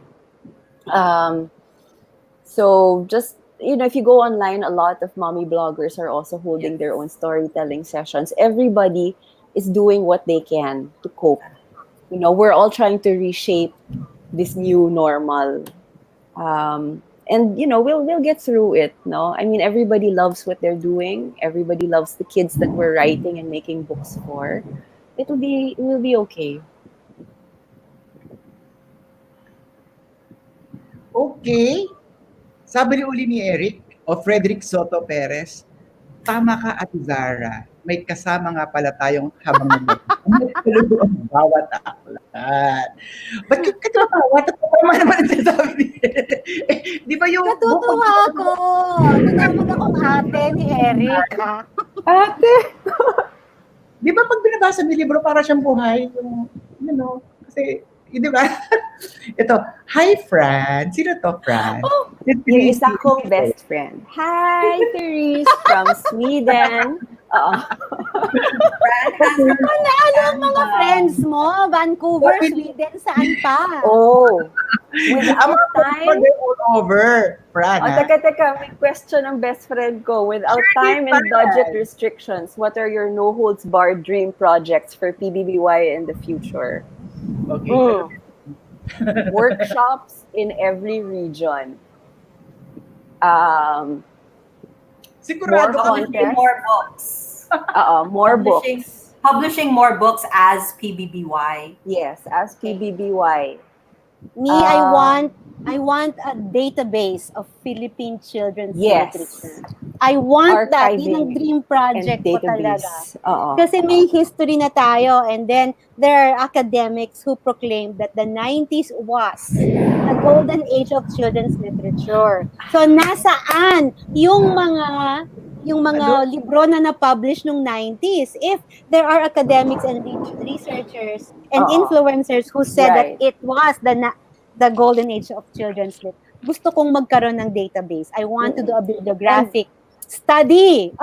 So just, if you go online, a lot of mommy bloggers are also holding their own storytelling sessions. Everybody is doing what they can to cope. We're all trying to reshape this new normal. And we'll get through it. No, I mean, everybody loves what they're doing. Everybody loves the kids that we're writing and making books for. It will be okay. Okay. Sabi ni Eric o Frederick Soto Perez, tama ka, Ate Zara. May kasama nga pala tayong habang nagpapalalo ang bawat aklat. Ba't ka tumawa? Tama naman ang sinasabi ni Di ba yung... Natutuwa ako. Tinawag akong ate ni Eric, ha? Ate! Di ba pag binabasa mo yung libro, para siyang buhay? Yung, kasi, di ba? Ito, hi, Fran. Sino to, Fran? Oh, yung isa kong best friend. Hi, Therese from Sweden. Ano ang mga friends mo? Vancouver, Sweden, saan pa? Oh, without time. All over, Fran. Teka, may question ng best friend ko. Without time and budget restrictions, what are your no-holds-barred dream projects for PBBY in the future? Okay. Workshops in every region. Sigurado Publishing more books. More Publishing- books. Publishing more books as PBBY. Yes, as PBBY. Me, I want a database of Philippine children's literature. I want that. Archiving Yun ang dream project and ko talaga. database. Kasi may history na tayo, and then there are academics who proclaim that the 90s was the golden age of children's literature. So nasaan yung mga libro na na-publish nung 90s? If there are academics and researchers and influencers who said that it was the golden age of children's lit, gusto kong magkaroon ng database. I want to do a bibliographic study.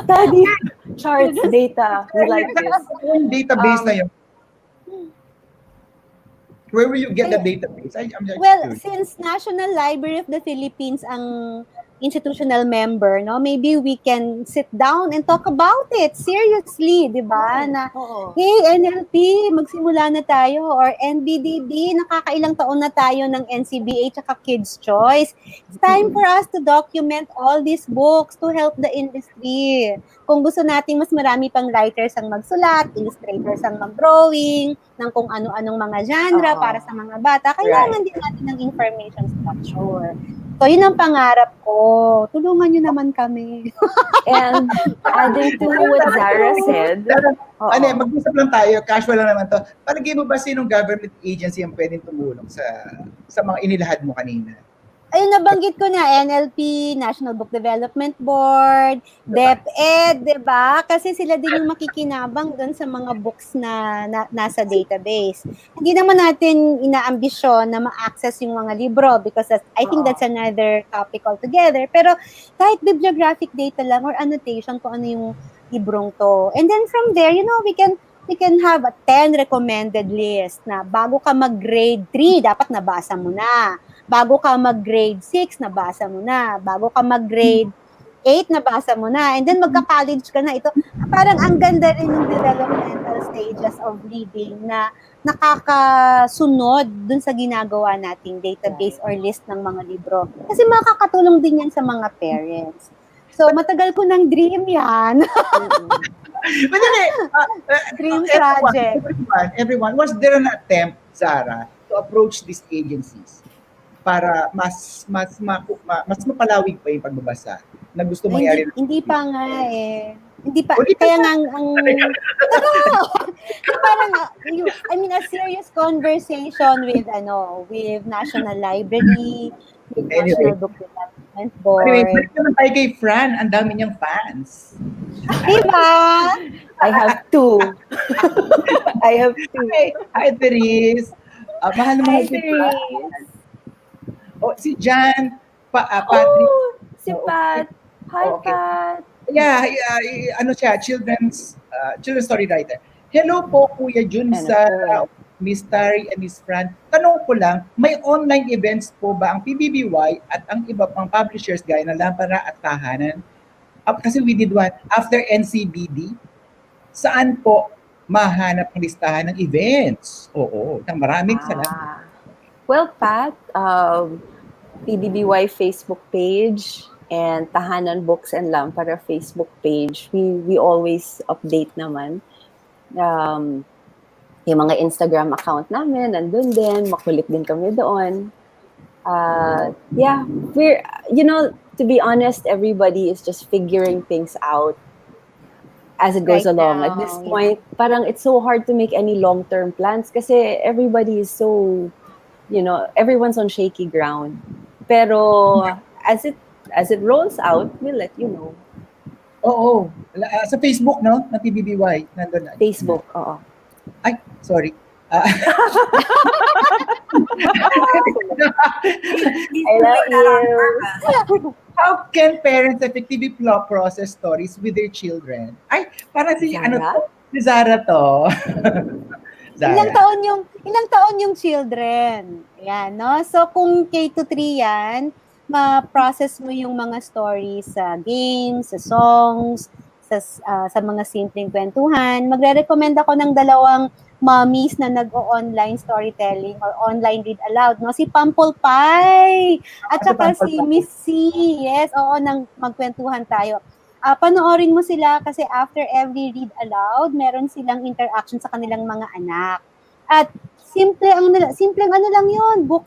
Study charts, data. We like this. Yung database na yun. Where will you get the database? I'm just Well, curious. since National Library of the Philippines ang institutional member, no, maybe we can sit down and talk about it seriously, di ba? Na, hey, NLP, magsimula na tayo, or NBDD, nakakailang taon na tayo ng NCBA tsaka Kids' Choice. It's time for us to document all these books to help the industry. Kung gusto nating mas marami pang writers ang magsulat, illustrators ang mag-drawing, ng kung ano-anong mga genre para sa mga bata, kailangan din natin ng information structure. So, yun ang pangarap ko. Tulungan nyo naman kami. And adding to what Zara said, Mag-usap lang tayo, casual lang naman to. Palagay mo ba sinong government agency ang pwedeng tumulong sa mga inilahad mo kanina? Ayun, nabanggit ko na, NLP, National Book Development Board, DepEd, di ba? Kasi sila din yung makikinabang doon sa mga books na nasa database. Hindi naman natin inaambisyon na ma-access yung mga libro because I think that's another topic altogether. Pero kahit bibliographic data lang or annotation kung ano yung librong to. And then from there, we can have a 10 recommended list na bago ka mag-grade 3, dapat nabasa mo na. Bago ka mag-grade 6, nabasa mo na. Bago ka mag-grade 8, nabasa mo na. And then magka-college ka na. Ito, parang ang ganda rin ng developmental stages of reading na nakakasunod dun sa ginagawa nating database or list ng mga libro. Kasi makakatulong din yan sa mga parents. So, matagal ko ng dream yan. Dream project. Everyone, was there an attempt, Zara, to approach these agencies para mas mapalawig pa yung pagbabasa na gusto mangyari? Hindi pa nga eh. Hindi pa, Ulitin kaya mo. nga ang totoo. Parang, a serious conversation with, with National Library, with Anyway, National Book Development anyway, Board. balik naman tayo kay Fran. Ang dami niyang fans. Diba? I have two. I have two. Hi, Therese. Mahal na mahal Hi, si Fran. Therese. Oh, si Jan, Patrick. Oh, si Oh, okay. Pat. Hi, Oh, okay. Pat. Yeah, ano siya, children's story writer. Hello po, Kuya Jun, Ano Sarah, po? Miss Tari, and Miss Fran. Tanong ko lang, may online events po ba ang PBBY at ang iba pang publishers gaya ng Lampara at Tahanan? Kasi we did one after NCBD. Saan po mahanap ang listahan ng events? Oo, maraming salamat. Well, Pat, PBBY Facebook page and Tahanan Books and Lampara Facebook page, we always update naman. Yung mga Instagram account namin, nandun din, makulit din kami doon. Yeah, to be honest, everybody is just figuring things out as it goes Right along. now, At this point, parang it's so hard to make any long-term plans kasi everybody is so, everyone's on shaky ground. Pero as it rolls out, we'll let you know. Oo, sa Facebook, no? Na PBBY, nandun na. Facebook, oo. Ay, sorry. I love you. How can parents effectively process stories with their children? Ay, parang si Zara? si Zara to. Zara. Ilang taon yung children? Yan, no? So, kung K-3 yan, ma-process mo yung mga stories sa games, sa songs, sa mga simpleng kwentuhan. Magre-recommend ako ng dalawang mommies na nag-o-online storytelling or online read aloud, no? Si Pample Pie at saka si Miss C. Yes, oo, nang magkwentuhan tayo. Panoorin mo sila kasi after every read aloud, meron silang interaction sa kanilang mga anak. At simpleng ano lang 'yon, book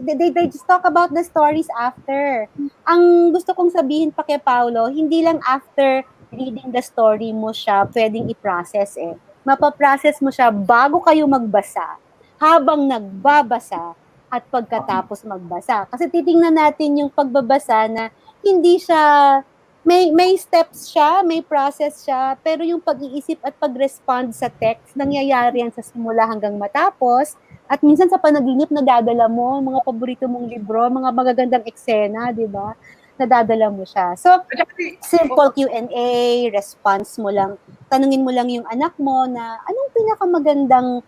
they just talk about the stories after. Ang gusto kong sabihin pa kay Paolo, hindi lang after reading the story mo siya pwedeng i-process Mapaprocess mo siya bago kayo magbasa, habang nagbabasa, at pagkatapos magbasa. Kasi titingnan natin yung pagbabasa na hindi siya, may steps siya, may process siya, pero yung pag-iisip at pag-respond sa text, nangyayari yan sa simula hanggang matapos, at minsan sa panaginip nadadala mo, mga paborito mong libro, mga magagandang eksena, di ba? Nadadala mo siya. So, simple Q&A, response mo lang. Tanungin mo lang yung anak mo na anong pinakamagandang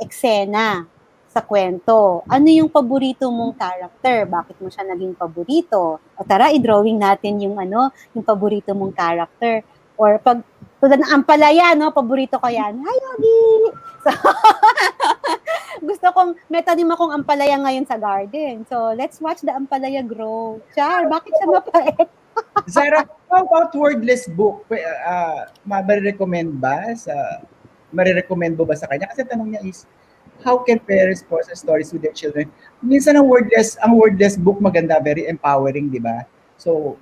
eksena sa kwento? Ano yung paborito mong character? Bakit mo siya naging paborito? O tara, i-drawing natin yung yung paborito mong character. Or pag tulad ng ampalaya, no? Paborito ko yan. Hi, Yogi! So, gusto kong, may tanim akong ampalaya ngayon sa garden. So, let's watch the ampalaya grow. Char, bakit siya mapait? Zara, how about wordless book? Marirecommend mo ba sa kanya? Kasi tanong niya is, how can parents process stories with their children? Minsan ang wordless book maganda, very empowering, di ba? So,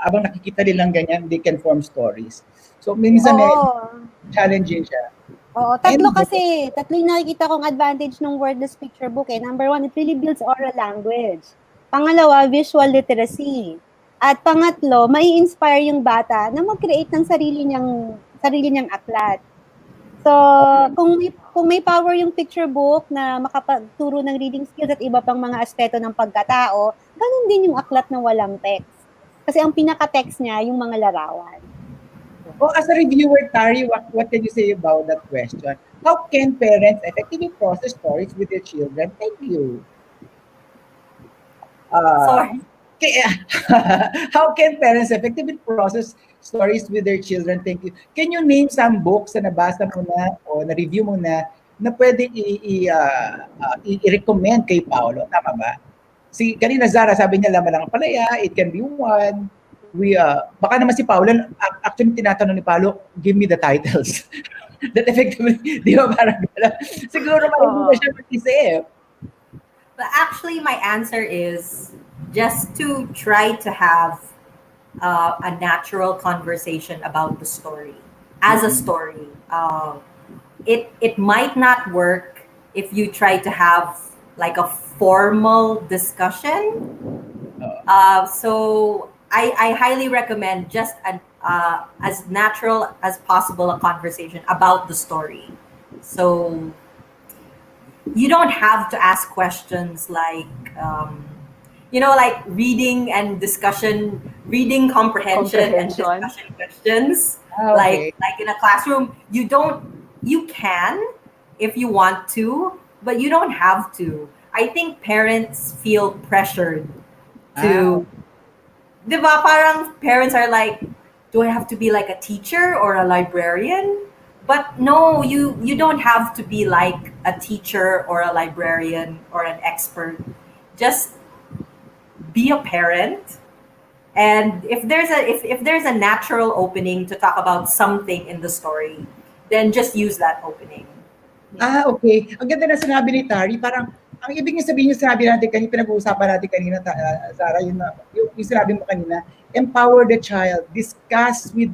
abang nakikita nilang ganyan, they can form stories. So, minsan may challenging siya. Oo, tatlo yung nakikita kong advantage ng wordless picture book. Number one, it really builds oral language. Pangalawa, visual literacy. At pangatlo, mai-inspire yung bata na mag-create ng sarili niyang aklat. So, kung may power yung picture book na makapagturo ng reading skills at iba pang mga aspeto ng pagkatao, ganun din yung aklat na walang text. Kasi ang pinaka-text niya, yung mga larawan. Oh, as a reviewer, Tari, what can you say about that question? How can parents effectively process stories with their children? Thank you. Sorry. How can parents effectively process stories with their children? Thank you. Can you name some books na nabasa mo na o na-review mo na pwedeng i-recommend kay Paolo? Tama ba? Kanina Zara, sabi niya laman lang palaya, it can be one. Baka naman si Paolo, actually tinatanong ni Paolo, give me the titles. That effectively, di ba parang gano'n? Siguro hindi na siya mag-isip. But actually, my answer is just to try to have a natural conversation about the story as a story. It might not work if you try to have like a formal discussion. So I highly recommend just an as natural as possible a conversation about the story. So you don't have to ask questions like like reading comprehension and Comprehension. discussion questions. Okay. Like in a classroom, you can if you want to, but you don't have to. I think parents feel pressured to, di ba, parang parents are like, do I have to be like a teacher or a librarian? But no, you don't have to be like a teacher or a librarian or an expert. Just be a parent. And if there's a natural opening to talk about something in the story, then just use that opening. Okay. Ang ganda na sinabi ni Tari, parang ang ibig niya sabihin yung sinabi natin kanina, pinag-uusapan natin kanina, Sarah, yung sinabi mo kanina, empower the child, discuss with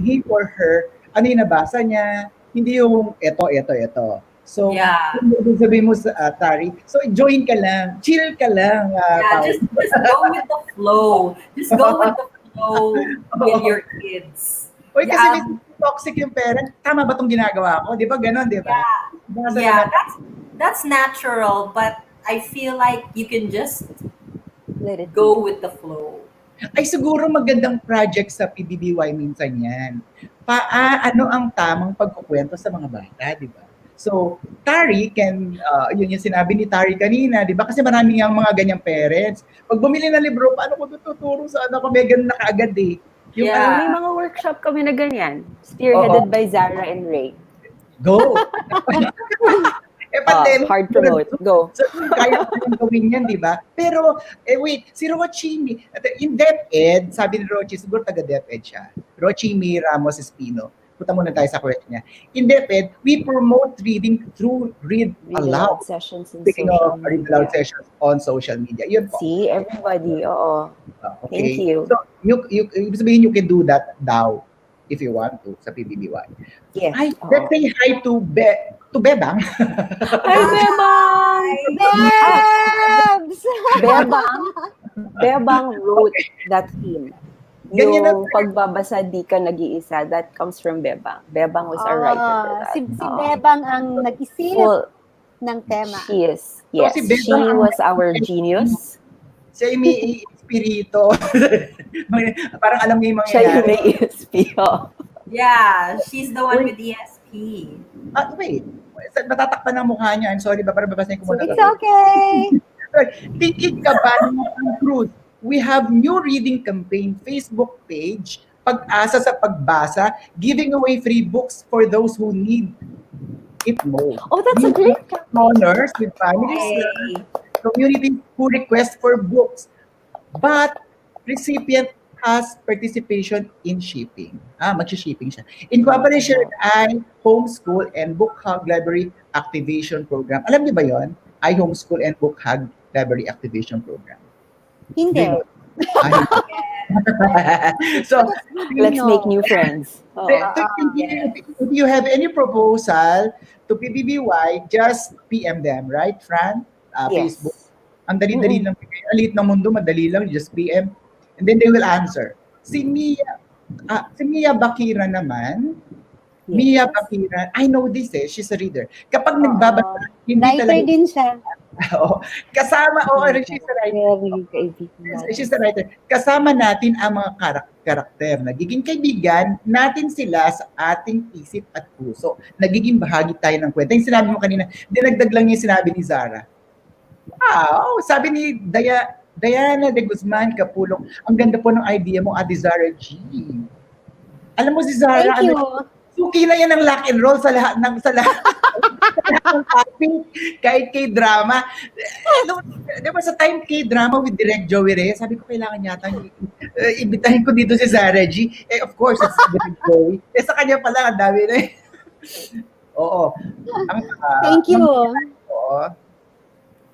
him or her, ano yung nabasa niya, hindi yung eto. So, Yeah. yung sabihin mo sa Tari, so join ka lang, chill ka lang. Yeah, just go with the flow. Just go with the flow with your kids. Uy, kasi minsan toxic yung parent, tama ba itong ginagawa ko? Di ba ganon, di ba? Yeah, that's natural, but I feel like you can just Let it go with the flow. Ay siguro magandang project sa PBBY minsan yan. Ano ang tamang pagkukwento sa mga bata, di ba? So, Tari yun yung sinabi ni Tari kanina, di ba? Kasi marami yung mga ganyang parents. Pag bumili ng libro, paano ko tuturo sa anak ko? May ganun na kaagad eh. Yung Yeah. May mga workshop kami na ganyan. Spearheaded by Zara and Ray. Go! Pandemic. Hard promote. Go. So, kaya ko yung gawin yan, di ba? Pero, wait, si Rochie, in DepEd, sabi ni Rochie, siguro taga-DepEd siya. Rochie Ramos Espino. Punta muna tayo sa question niya. In DepEd, we promote reading through Read Aloud. Sessions in Speaking social of Read Aloud media. sessions on social media. Yun po. See, everybody. Oo. Okay. Thank you. So, ibig sabihin, you can do that daw if you want to sa PBBY. Yes. Ay, Oo. let's say hi to Bebang. Hi, Bebang! Babs! Bebang wrote that theme. Ganyan Yung pagbabasa di ka nag-iisa, that comes from Bebang. Bebang was a writer for that. Si Bebang ang nag-isip Full, ng tema. she is. Yes, si she Bebang was our genius. Siya yung may espiritu. Parang alam niya yung Siya yung mangyayari. may ESP. Yeah, she's the one with ESP. Wait. Matatakpan ang mukha niya. I'm sorry, parang babasahin ko muna. It's okay. Thinking ka ba ng Cruz? We have new reading campaign Facebook page, Pag-asa sa Pagbasa, giving away free books for those who need it most. Oh, that's a great Honors with families, Hey. community who request for books, but recipient has participation in shipping. Mag-shipping siya. In cooperation with Homeschool and Book Hug Library Activation Program. Alam niyo ba yon? Homeschool and Book Hug Library Activation Program. Hindi. So, Let's make new friends. Oh. if you have any proposal to PBBY, just PM them, right, Fran? Yes. Facebook. Ang dali-dali lang. Ang liit ng mundo, madali lang. Just PM. And then they will answer. Si Mia Bakira naman, Yes. Mia Bakira, I know this she's a reader. Kapag nagbabasa, hindi Writer talaga. din siya. Kasama, she's a writer. Very kaibigan. She's a writer. Kasama natin ang mga karakter. Nagiging kaibigan natin sila sa ating isip at puso. Nagiging bahagi tayo ng kwento. Yung sinabi mo kanina, dinagdag lang yung sinabi ni Zara. Sabi ni Diana de Guzman Kapulong, ang ganda po ng idea mo, Ate Zara G. Alam mo si Zara, Thank you. suki na yan ng lock and roll sa lahat ng topic, kahit K-drama. Diba sa time K-drama with Direct Joey Reyes, sabi ko kailangan yata imbitahin ko dito si Zara G. Of course, it's Direct Joey. Sa kanya pala, ang dami na Oo. Thank you.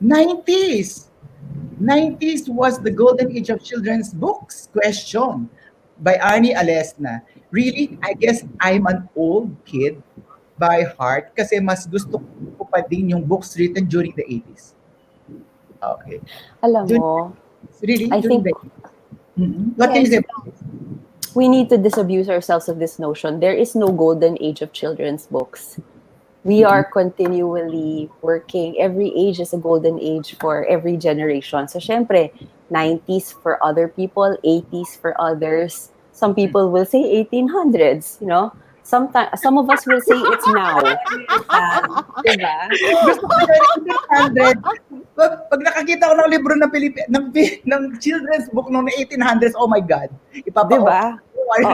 90s. 90s was the golden age of children's books? Question by Ani Alesna. Really? I guess I'm an old kid by heart kasi mas gusto ko pa din yung books written during the 80s. Okay. Alam mo, Really? I During think What can you say? we need to disabuse ourselves of this notion. There is no golden age of children's books. We are continually working. Every age is a golden age for every generation. So, syempre, 90s for other people, 80s for others. Some people will say 1800s, you know. Sometimes, some of us will say it's now. Diba? Gusto ko yung 1800. Pag nakakita ko ng libro ng ng children's book noong 1800s, oh my God. Diba? Oo.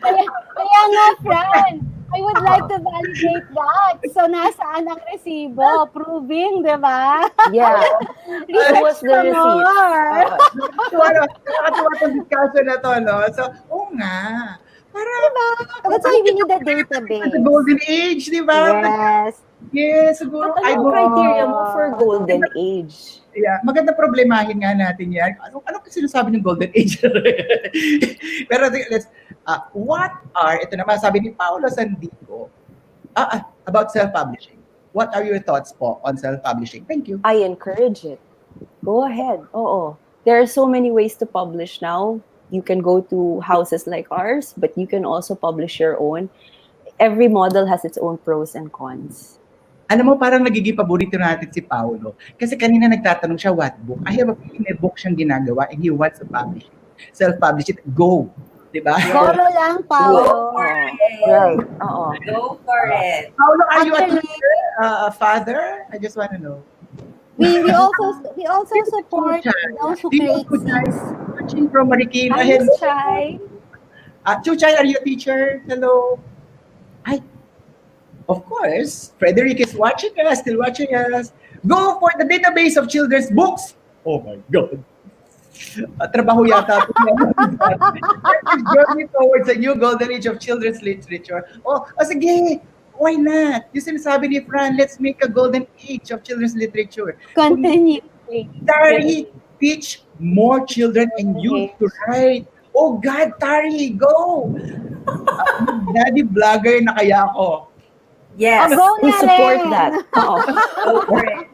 Kaya nga, Fran, I would like to validate that. So, nasaan ang resibo? Proving, di ba? Yeah. It was the receipt. Nakakatuwa itong discussion na to, no? So, oo nga. That's why we need a database. The golden age, di ba? Yes. Yes, siguro. Ano ang criteria mo for golden age? Yeah, maganda problemahin nga natin yan. Ano sinasabi ng golden age? Pero let's, ito naman sabi ni Paolo Sandicho, about self-publishing. What are your thoughts po on self-publishing? Thank you. I encourage it. Go ahead. Oo. There are so many ways to publish now. You can go to houses like ours, but you can also publish your own. Every model has its own pros and cons. Alam mo, parang nagiging paborito natin si Paolo. Kasi kanina nagtatanong siya, what book? I have a feeling may book siyang ginagawa and he wants to publish it. Self-publish it. Go! Diba? Go lang, Paolo. Right. Oo. Go for it. Paolo, are you Actually, a father? I just want to know. We also support those who create seeds. Watching from Marikina. Hi, Miss Chai. Chuchay, are you a teacher? Hello. Hi. Of course, Frederick is watching us, still watching us. Go for the database of children's books. Oh my God. Trabaho yata. Journey towards a new golden age of children's literature. Sige. Why not? Yung sinasabi ni Fran, let's make a golden age of children's literature. Continue. Tari, teach more children and youth to write. Oh God, Tari, go! Daddy vlogger na kaya ako. Yes. Go We na support rin. that. Oo. Go for it.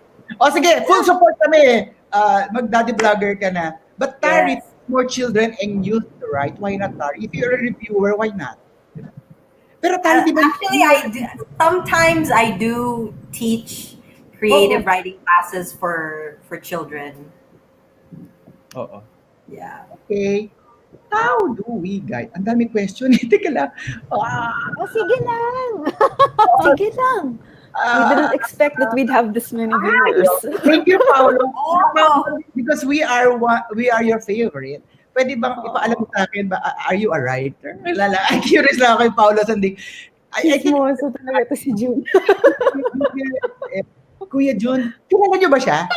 Sige, full support kami. Mag-daddy vlogger ka na. But Tari, Yes. more children and youth to write. Why not, Tari? If you're a reviewer, why not? Pero Tari, di ba? Actually, sometimes I do teach creative writing classes for children. Oo. Yeah. Okay. How do we guide? Ang dami question. Teka lang. Sige lang. Sige lang. We didn't expect that we'd have this many viewers. Thank you, Paolo. Because we are your favorite. Pwede bang ipaalam sa akin ba, are you a writer? I'm curious lang ako kay Paolo Sandicho. Chismoso talaga ito si June. Kuya Jun, kilala niyo ba siya?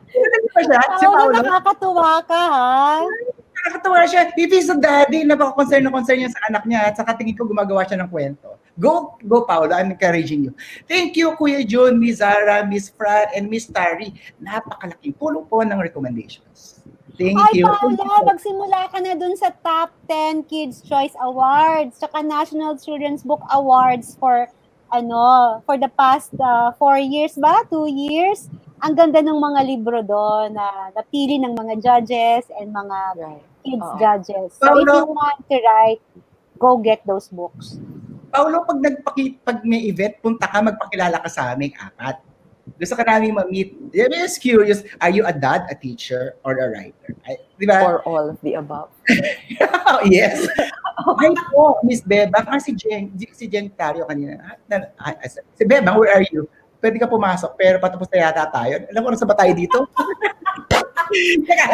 Kilala niyo ba siya? Si Paolo? Nakakatuwa ka, ha? Nakakatawa siya. If he's a daddy, napaka-concern na concern niya sa anak niya at saka tingin ko gumagawa siya ng kwento. Go Paolo, I'm encouraging you. Thank you, Kuya Jun, Miss Zara, Miss Fran, and Miss Tari. Napakalaking tulong po ng recommendations. Thank you. Paula, magsimula ka na dun sa top 10 Kids' Choice Awards, tsaka National Children's Book Awards for the past 4 years ba? 2 years? Ang ganda ng mga libro doon na napili ng mga judges and mga kids judges. So if you want to write, go get those books. Paolo, pag may event, punta ka, magpakilala ka sa aming apat. Gusto ka namin ma-meet. I'm just curious, are you a dad, a teacher, or a writer? Di ba? Or all of the above. Yes. Hi po, Miss Bebang. Si Jen Tario kanina. Si Bebang, where are you? Pwede ka pumasok, pero patapos na yata tayo. Alam mo, sa ba tayo dito? Teka,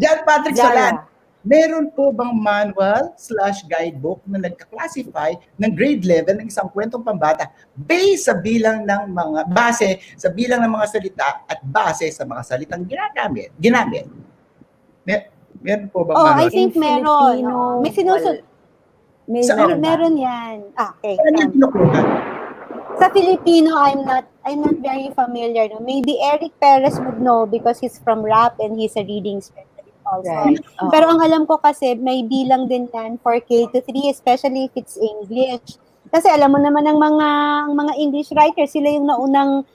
John Patrick Solan. Meron po bang manual/guidebook na nagka-classify ng grade level ng isang kwentong pambata base sa bilang ng mga salita at base sa mga salitang ginamit? Meron po bang manual? I think meron. May sinusunod. Meron Meron yan. Okay. Ano yung tinukunan? Sa Filipino, I'm not very familiar. No? Maybe Eric Perez would know because he's from rap and he's a reading specialist also. Right. Pero Oo. ang alam ko kasi may bilang din yan for K to 3, especially if it's English. Kasi alam mo naman ang mga English writers, sila yung naunang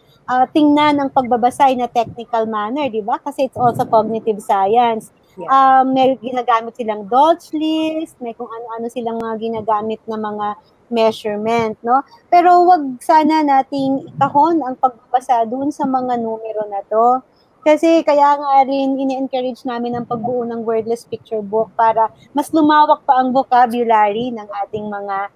tingnan ang pagbabasa in a technical manner, di ba? Kasi it's also cognitive science. Yeah. May ginagamit silang Dodge list, may kung ano-ano silang mga ginagamit na mga measurement, no? Pero wag sana nating ikahon ang pagbabasa dun sa mga numero na to. Kasi kaya nga rin ini-encourage namin ang pagbuo ng wordless picture book para mas lumawak pa ang vocabulary ng ating mga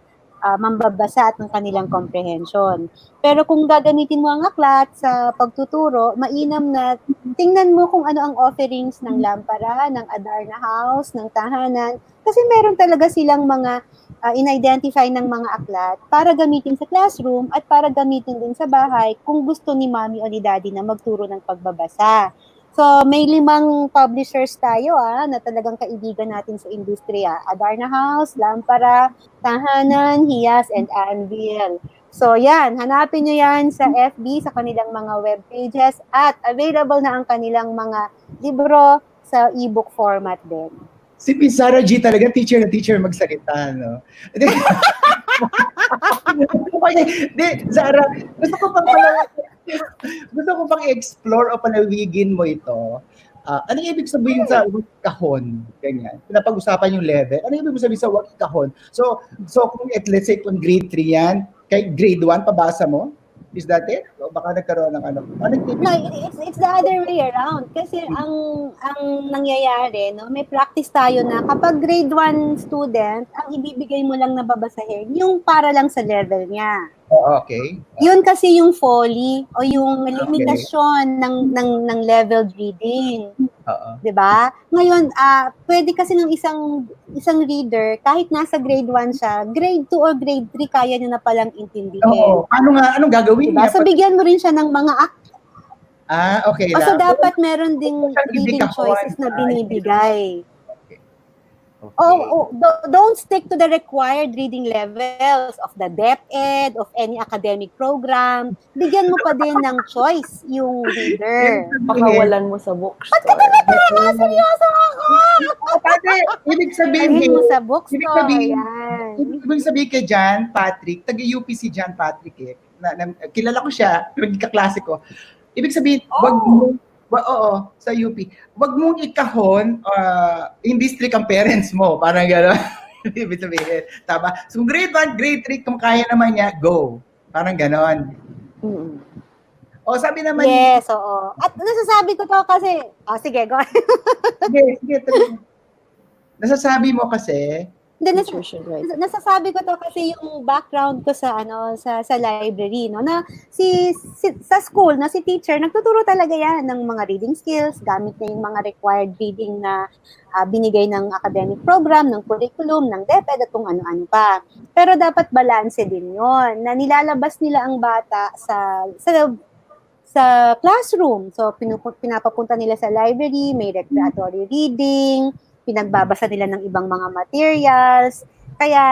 mambabasa at ng kanilang comprehension. Pero kung gagamitin mo ang aklat sa pagtuturo, mainam na tingnan mo kung ano ang offerings ng Lampara, ng Adarna House, ng Tahanan. Kasi meron talaga silang mga in-identify ng mga aklat para gamitin sa classroom at para gamitin din sa bahay kung gusto ni mommy o ni daddy na magturo ng pagbabasa. So, may 5 publishers tayo na talagang kaibigan natin sa industriya. Adarna House, Lampara, Tahanan, Hiyas, and Anvil. So, yan. Hanapin nyo yan sa FB, sa kanilang mga web pages, at available na ang kanilang mga libro sa ebook format din. Si Miss Sarah G talaga, teacher na teacher magsalita, no? Di, Zara, gusto ko pang i-explore o palawigin mo ito. Ano ibig sabihin sa wag kahon? Ganyan. Pinapag-usapan yung level. Ano ibig sabihin sa wag kahon? So kung let's say kung grade 3 yan, kay grade 1, pabasa mo? Is that it? O baka nagkaroon ng ano? No, it's the other way around. Kasi ang nangyayari, no, may practice tayo na kapag grade 1 student, ang ibibigay mo lang na babasahin, yung para lang sa level niya. Oh, okay. Yun kasi yung folly o yung limitasyon ng level reading. Oo. 'Di ba? Ngayon, pwede kasi ng isang reader kahit nasa grade 1 siya, grade 2 or grade 3 kaya niya na palang intindihin. Oo. Anong gagawin Diba? niya? So bigyan mo rin siya ng mga Okay O lang. so dapat meron ding Siyang reading ibig choices na kakuan. binibigay. Okay. Don't stick to the required reading levels of the DepEd, of any academic program. Bigyan mo pa din ng choice yung reader. Pakawalan mo sa bookstore. Seryoso ako! Ibig sabihin, Dalhin mo sa bookstore. ibig sabihin, Yan. ibig sabihin kay John Patrick, taga-UP si John Patrick kilala ko siya, naging kaklase ko. Ibig sabihin, sa UP, wag mong ikahon, hindi strict ang parents mo, parang gano'n. Ibig sabihin, tama? So grade 1, grade 3, kung kaya naman niya, go. Parang gano'n. O sabi naman, Yes, oo. At nasasabi ko to kasi, sige, go. sige, nasasabi mo kasi, nasasabi ko to kasi yung background ko sa sa library, no, na sa school na si teacher nagtuturo talaga yan ng mga reading skills, gamit niya yung mga required reading na binigay ng academic program, ng curriculum, ng DepEd at kung ano-ano pa. Pero dapat balanse din yon, na nilalabas nila ang bata sa classroom. So pinapapunta nila sa library, may recreatory reading, pinagbabasa nila ng ibang mga materials. Kaya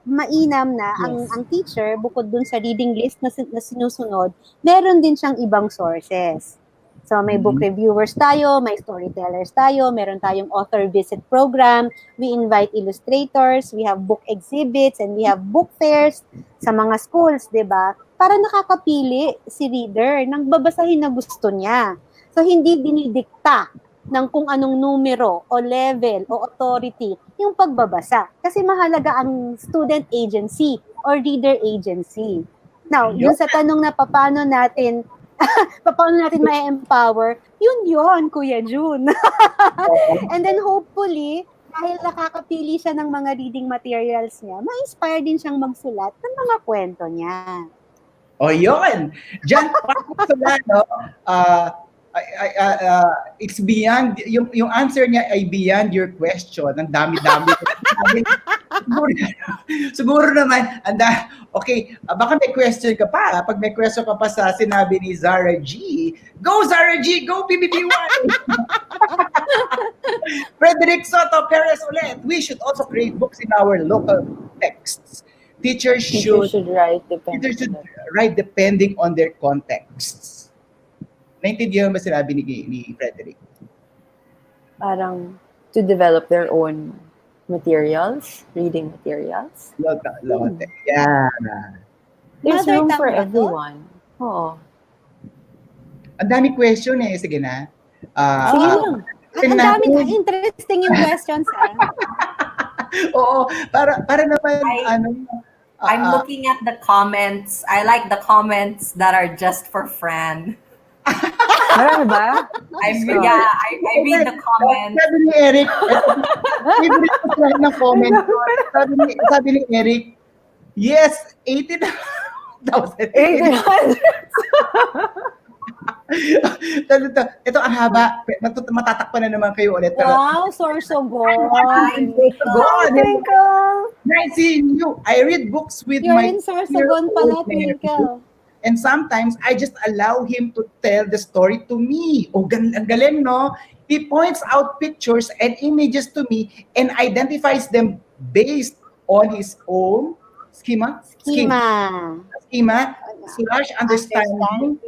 mainam na ang teacher, bukod dun sa reading list na sinusunod, meron din siyang ibang sources. So may book reviewers tayo, may storytellers tayo, meron tayong author visit program, we invite illustrators, we have book exhibits, and we have book fairs sa mga schools, 'di ba? Para nakakapili si reader ng babasahin na gusto niya. So hindi dinidikta ng kung anong numero o level o authority yung pagbabasa. Kasi mahalaga ang student agency or reader agency. Now, yung sa tanong na paano natin ma-empower, yun, Kuya June. And then hopefully, dahil nakakapili siya ng mga reading materials niya, ma-inspire din siyang magsulat ng mga kwento niya. O yun! Diyan, it's beyond, yung answer niya ay beyond your question. Ang dami-dami. siguro naman, okay, baka may question ka pa. Pag may question ka pa sa sinabi ni Zara G, go Zara G! Go PBBY! Frederick Soto Perez ulit. We should also create books in our local texts. Teachers Teachers should should write teachers should depending on write depending on their contexts. Naintindihan ba sinabi ni Frederick? parang to develop their own materials, reading materials. Lote. Yeah. There's Mother room tongue for ba to? everyone. Oo. Ang dami question eh. Sige na. Sige Ah, lang. Ang daming interesting yung questions, ah. Oo, para naman I'm looking at the comments. I like the comments that are just for Fran. Marami ba? I read the comments. Sabi ni Eric, favorite ko sa lahat ng comment ko. Sabi ni Eric, yes, 18,000. 1800. Ito ang haba. Matatakpan na naman kayo ulit. Pero, Wow, Sorsogon. Twinkle. nice seeing you. I read books with You're my in Sorsogon pala, 4-year-old nephew. Twinkle. And sometimes, I just allow him to tell the story to me. Ang galing, no? He points out pictures and images to me and identifies them based on his own schema / understanding.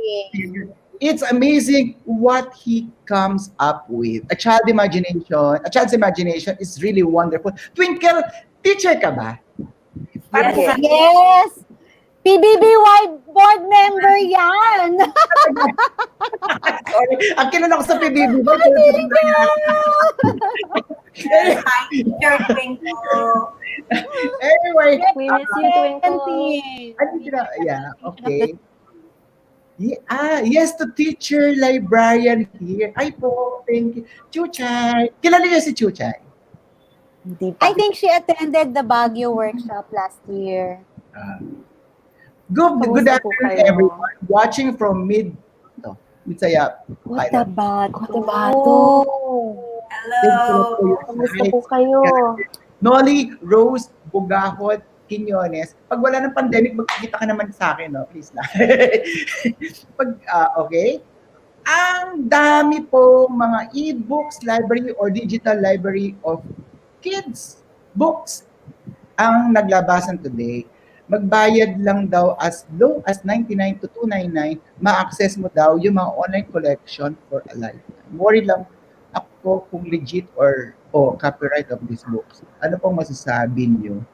It's amazing what he comes up with. A child's imagination is really wonderful. Twinkle, teacher ka ba? Yes! PBBY board member yan! Sorry, ang kilala ko sa PBBY. Hi, Teacher Twinkle. Anyway, We miss you, Twinkle. yeah, okay. Yes, to teacher librarian here. Ay po, thank you. Chuchay. Kilala niyo si Chuchay? Hindi pa. I think she attended the Baguio workshop last year. Good Kamusta po afternoon, kayo? everyone. Watching from Midsaya. Cotabato. Hello. Kamusta po kayo? Noli Rose Bugahot Quiñones. Pag wala ng pandemic, magkikita ka naman sa akin, no? Please lang. Okay. Ang dami po mga e-books library or digital library of kids books ang naglabasan today. Magbayad lang daw as low as 99 to 299, ma-access mo daw yung mga online collection for a lifetime. Worry lang ako kung legit or copyright of these books. Ano pong masasabi niyo?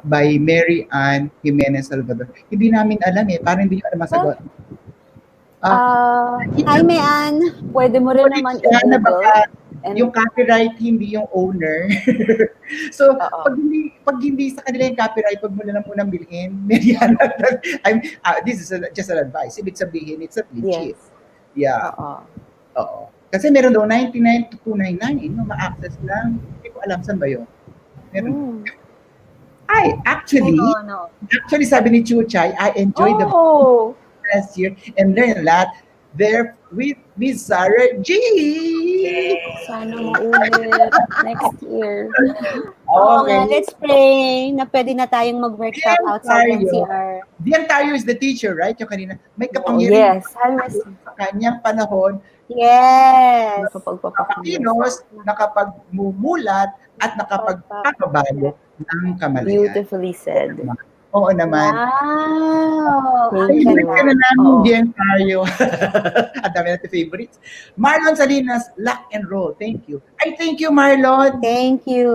By Mary Ann Jimenez Salvador. Hindi namin alam eh, parang hindi nyo alam masagot. Hi, Mayan. Pwede mo rin naman na i-google. baka And- yung copyright hindi yung owner. So, pag hindi sa kanila yung copyright, wag mo na lang munang bilhin. This is just an advice. Ibig sabihin, it's a legit. Yes. Yeah. Oo. Kasi meron daw 99 to 299, ma-access lang. Hindi ko alam saan ba yun. Meron. Actually, sabi ni Chuchay, I enjoyed the last year and learned a lot there with Miss Sarah G. Sana maulit next year. Okay. Let's pray na pwede na tayong mag-workshop outside ng CR. Diyan tayo is the teacher, right? Yung kanina, may kapangyarihan Yes. sa kanyang panahon, Yes. Filipinos, nakapagmumulat at nakapagpapabago ng kamalayan. Beautifully said. Oo naman. Wow. Thank Favorite you. ka na namin, Oo. diyan tayo. Ang dami natin favorites. Marlon Salinas, lock and roll. Thank you. Thank you, Marlon. Thank you.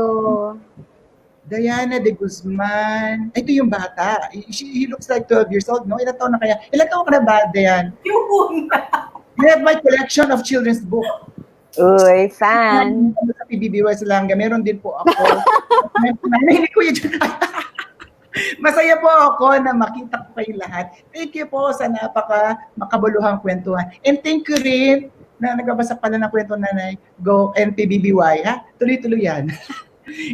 Diana de Guzman. Ito yung bata. He looks like 12 years old, no? Ilan taon na kaya? Ilan taon ka na ba, Diane? Yun. I have my collection of children's book. Uy, fan. Sa PBBY sa Langga, meron din po ako. Nanay ni Kuya Jun. Masaya po ako na makita ko kayo lahat. Thank you po sa makabuluhang kwentuhan. And thank you rin na nagbabasa pala ng kwento nanay. Go and PBBY, ha? Tuloy-tuloy yan.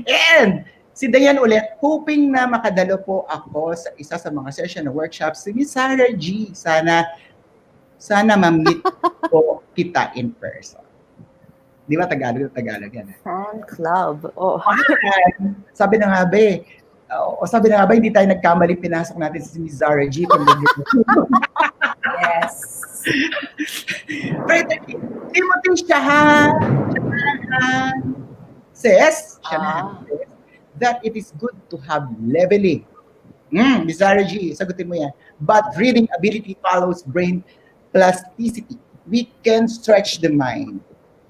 And si Dayan ulit, hoping na makadalo po ako sa isa sa mga session na workshops si Miss Sarah G. Sana ma-meet po kita in person. Di ba Tagalog yan? Fan club. Oh. Sabi na nga ba, hindi tayo nagkamali, pinasok natin si Miss Zara G. Yes. Timothy Shahan says that it is good to have leveling Miss Zara G, sagutin mo yan. But reading ability follows brain plasticity. We can stretch the mind.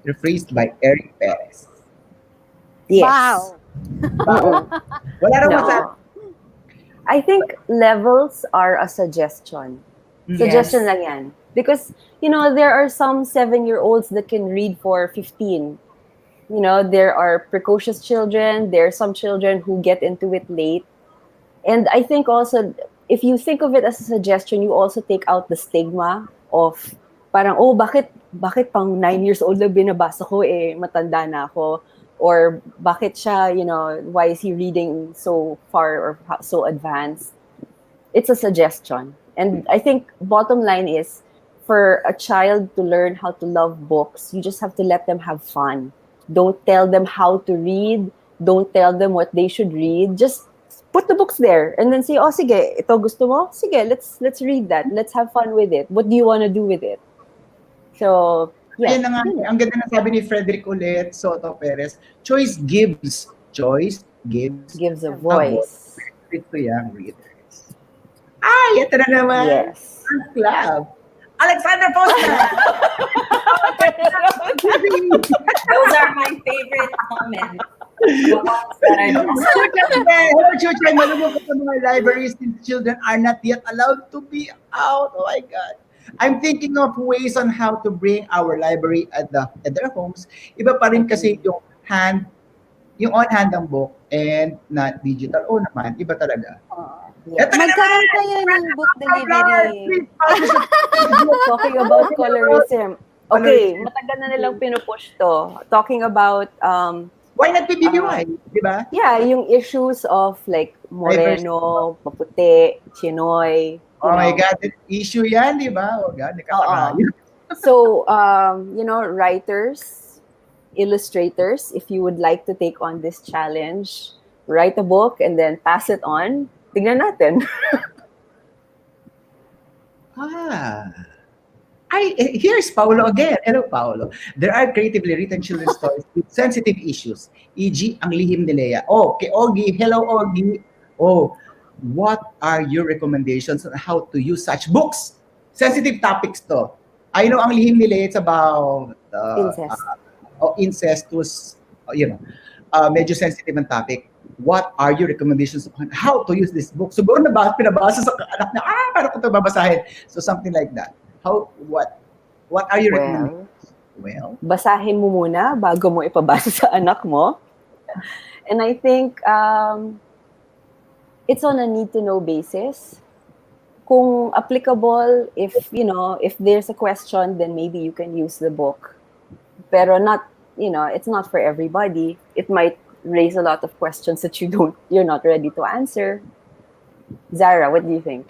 Rephrased by Eric Perez. Yes. Wow. Wala raw masabi. No. I think levels are a suggestion. Suggestion Yes. lang yan. Because, there are some 7-year-olds that can read for 15. There are precocious children. There are some children who get into it late. And I think also, if you think of it as a suggestion, you also take out the stigma of parang, bakit pang 9 years old na binabasa ko, matanda na ako. Or bakit siya, why is he reading so far or so advanced? It's a suggestion. And I think bottom line is, for a child to learn how to love books, you just have to let them have fun. Don't tell them how to read. Don't tell them what they should read. Just put the books there and then say, sige, ito gusto mo? Sige, let's read that. Let's have fun with it. What do you want to do with it? So, yeah. Yan na nga. Ang ganda na sabi ni Frederick ulit, Soto Perez, choice gives Gives a voice. to young readers. Ay, ito na naman. Yes. Ang club. Alexander Posner! Those are my favorite comments. The ones that I know. Hello, Chuchay. Malumog ko sa mga libraries since children are not yet allowed to be out. Oh my God. I'm thinking of ways on how to bring our library at their homes. Iba pa rin kasi yung on-hand ang book and not digital. Naman, iba talaga. Yeah. Magkaroon kayo ng book delivery. Talking about colorism. Okay, matagal na nilang pinupush to. Talking about, why not PBBY? Di ba? yeah, yung issues of like Moreno, Maputi, Chinoy. Oh my God, that issue yan, di ba? Oh God, nakakarayo. So, writers, illustrators, if you would like to take on this challenge, write a book and then pass it on. Tignan natin. Here's Paolo again. Hello, Paolo. There are creatively written children's stories with sensitive issues, e.g., Ang Lihim ni Lea. Kay Ogie. Hello, Ogie. What are your recommendations on how to use such books? Sensitive topics to. I know Ang Lihim ni Lea, it's about Incest. Incestuous, medyo sensitive ang topic. What are your recommendations on how to use this book? Siguro pinabasa sa anak na, paano ko ito babasahin? So something like that. What are your recommendations? Well, Basahin mo muna bago mo ipabasa sa anak mo. And I think it's on a need-to-know basis. Kung applicable, if there's a question, then maybe you can use the book. Pero not, it's not for everybody. It might raise a lot of questions that you're not ready to answer. Zara, what do you think?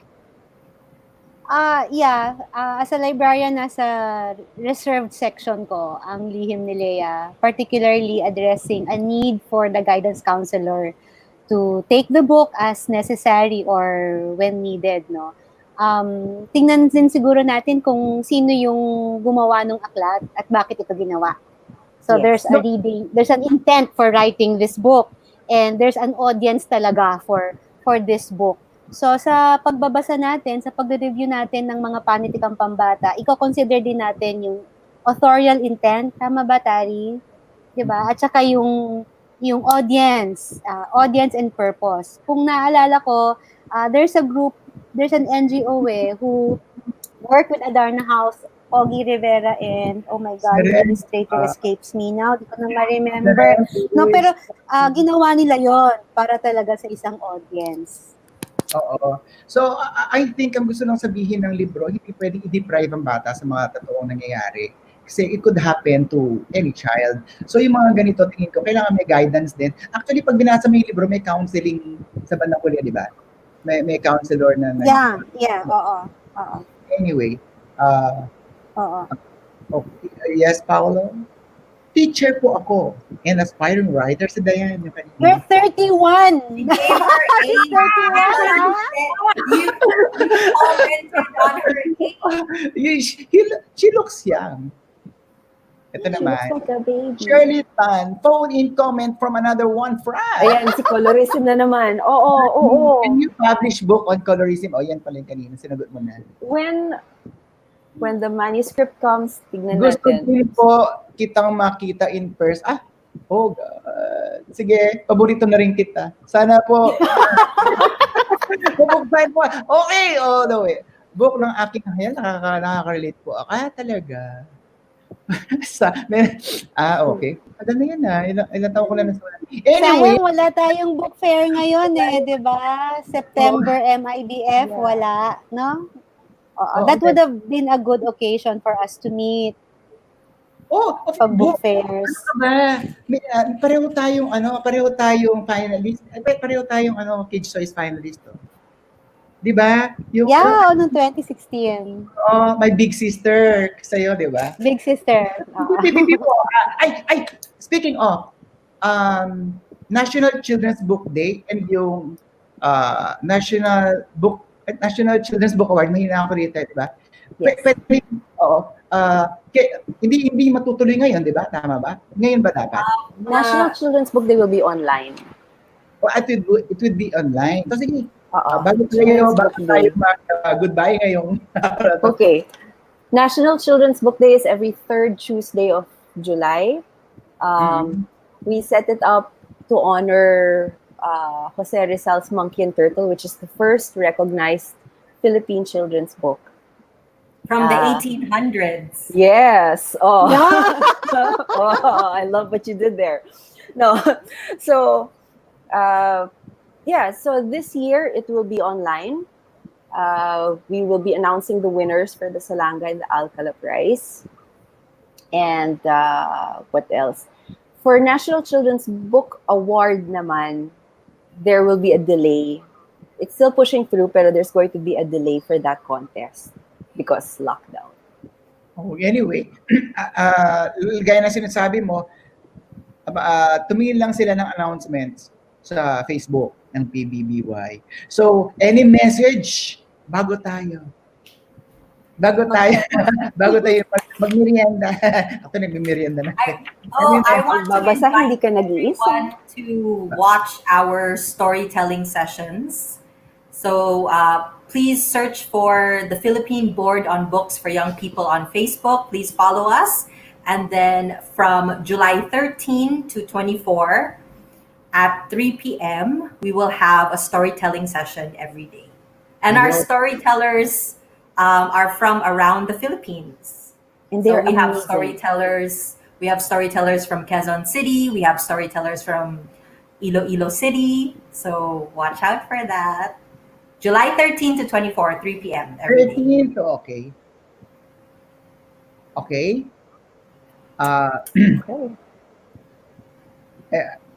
As a librarian, nasa reserved section ko, ang Lihim ni Lea, particularly addressing a need for the guidance counselor to take the book as necessary or when needed, no? Tingnan din siguro natin kung sino yung gumawa ng aklat at bakit ito ginawa. So Yes. there's an intent for writing this book, and there's an audience talaga for this book. So sa pagbabasa natin, sa pagre-review natin ng mga panitikang pambata, i-consider din natin yung authorial intent, tama ba, Tari? 'Di ba? At saka yung audience and purpose. Kung naalala ko, there's an NGO who work with Adarna House, Ogie Rivera, and oh my God, the illustrator escapes me now. Di ko na ma-remember. No, pero ginawa nila yon para talaga sa isang audience. Oo. So, I think ang gusto nang sabihin ng libro, hindi pwedeng i-deprive ang bata sa mga totoong nangyayari. Kasi it could happen to any child. So, yung mga ganito, tingin ko, kailangan may guidance din. Actually, pag binasa mo yung libro, may counseling sa bandang huli, di ba? May counselor na... Oo. Anyway, Oo. yes, Paolo? Teacher po ako and aspiring writer si Diane. You're 31! Gave her age. You commented on her age. She looks young. Ito She looks naman. like a baby. Shirley Tan, phone in comment from another one friend. Ayan, si colorism na naman. Oo. Can you publish book on colorism? O, yan pala yung kanina. Sinagot mo na. When the manuscript comes, tignan Gusto natin. din po kitang makita in person. Oh God. Sige, paborito na rin kita. Sana po. Pupugsahin po. Okay, no way. Book ng aking ayan, nakaka-relate po. Talaga. Okay. Tagal na yan ilang taon ko na nasa. Anyway, Sayang wala tayong book fair ngayon di ba? September MIDF, wala, no? That would have been a good occasion for us to meet. Of book fairs. Pareho tayong finalist. Pareho tayong Kids Choice finalist. Di ba? Noong 2016. My big sister sa'yo, di ba? Big sister. Speaking of National Children's Book Day and yung National Children's Book Award, mahina ako rito, di ba? Yes. Hindi matutuloy ngayon, di ba? Tama ba? Ngayon ba dapat? National Children's Book Day will be online. It would be online. So sige, bago Children's tayo goodbye ngayong Okay. National Children's Book Day is every third Tuesday of July. We set it up to honor Jose Rizal's Monkey and Turtle, which is the first recognized Philippine children's book. From the 1800s. Yes. I love what you did there. No. So, so this year it will be online. We will be announcing the winners for the Salanga and the Alcala Prize. And what else? For National Children's Book Award naman, there will be a delay. It's still pushing through, pero there's going to be a delay for that contest because lockdown. Anyway, gaya na sinasabi mo, tumingin lang sila ng announcements sa Facebook ng PBBY. So, any message bago tayo magmerienda. Ako nagmerienda na. I want to Pagbabasa, invite hindi ka nag-iisa. everyone to watch our storytelling sessions. So please search for the Philippine Board on Books for Young People on Facebook. Please follow us. And then from July 13 to 24 at 3 p.m., we will have a storytelling session every day. And our storytellers are from around the Philippines. And So they're we have amazing. storytellers. We have storytellers from Quezon City. We have storytellers from Iloilo City. So watch out for that. July 13 to 24, 3 p.m. every day. 13th, okay. Okay.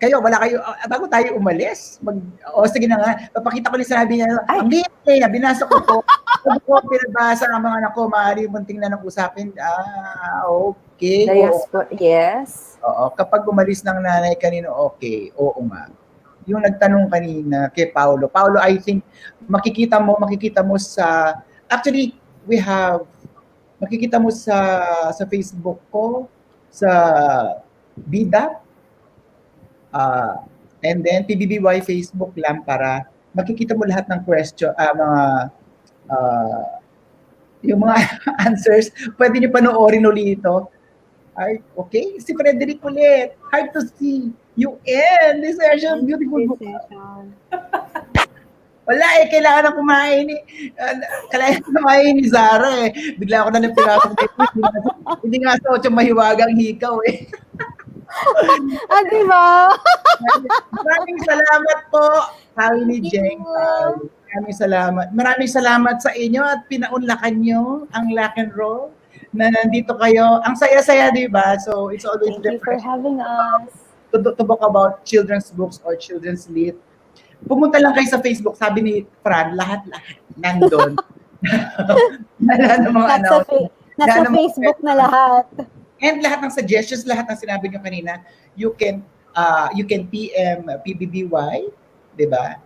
Kayo, wala kayo, bago tayo umalis, sige na nga, papakita ko ni sabi niya, ang liit na, binasa ko po, sabi ko, pinabasa ang mga anak ko, maaari mong tingnan ng usapin, okay. Yes. Oo, kapag umalis ng nanay kanino, okay, oo nga. Yung nagtanong kanina kay Paolo, I think, makikita mo sa, actually, makikita mo sa Facebook ko, sa BDAP, and then PBBY Facebook lang para makikita mo lahat ng question, yung mga answers. Pwede niyo panoorin ulit ito. Okay, si Frederick ulit. Hard to see. UN, this session, beautiful book. Wala kailangan na kumain ni Zara Bigla ako na lang pinasok dito. Hindi nga sa 8 mahiwagang hikaw Diba? Maraming salamat po, sabi ni Jeng. Maraming salamat sa inyo at pinaunlakan nyo ang Lock and Roll na nandito kayo. Ang saya-saya, di ba? So, it's always Thank you for having us. To talk about children's books or children's lit. Pumunta lang kayo sa Facebook, sabi ni Fran, lahat-lahat nandun. Nasa Facebook na lahat. And lahat ng suggestions, lahat ng sinabi nyo kanina, you can PM PBBY, di ba?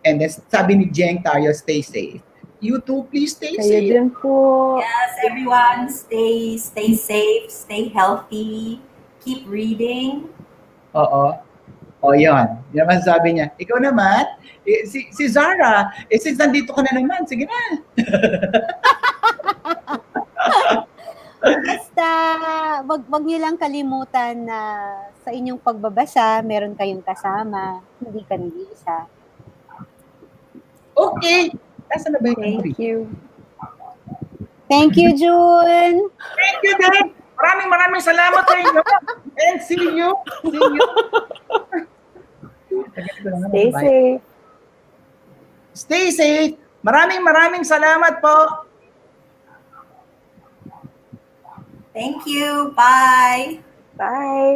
And then sabi ni Jeng tayo, stay safe. You too, please stay Kayo safe. din po. Yes, everyone, stay safe, stay healthy, keep reading. Oo. O, yan. Yan ang sabi niya. Ikaw naman, si Zara, since nandito ka na naman, sige na. Basta, wag niyo lang kalimutan na sa inyong pagbabasa, meron kayong kasama, hindi ka nag-iisa. Okay. Nasaan na ba yung Thank country? you. Thank you, June! Thank you, Dad. Maraming salamat sa inyo. And see you. See you. Stay safe. Stay safe. Maraming salamat po. Thank you. Bye. Bye.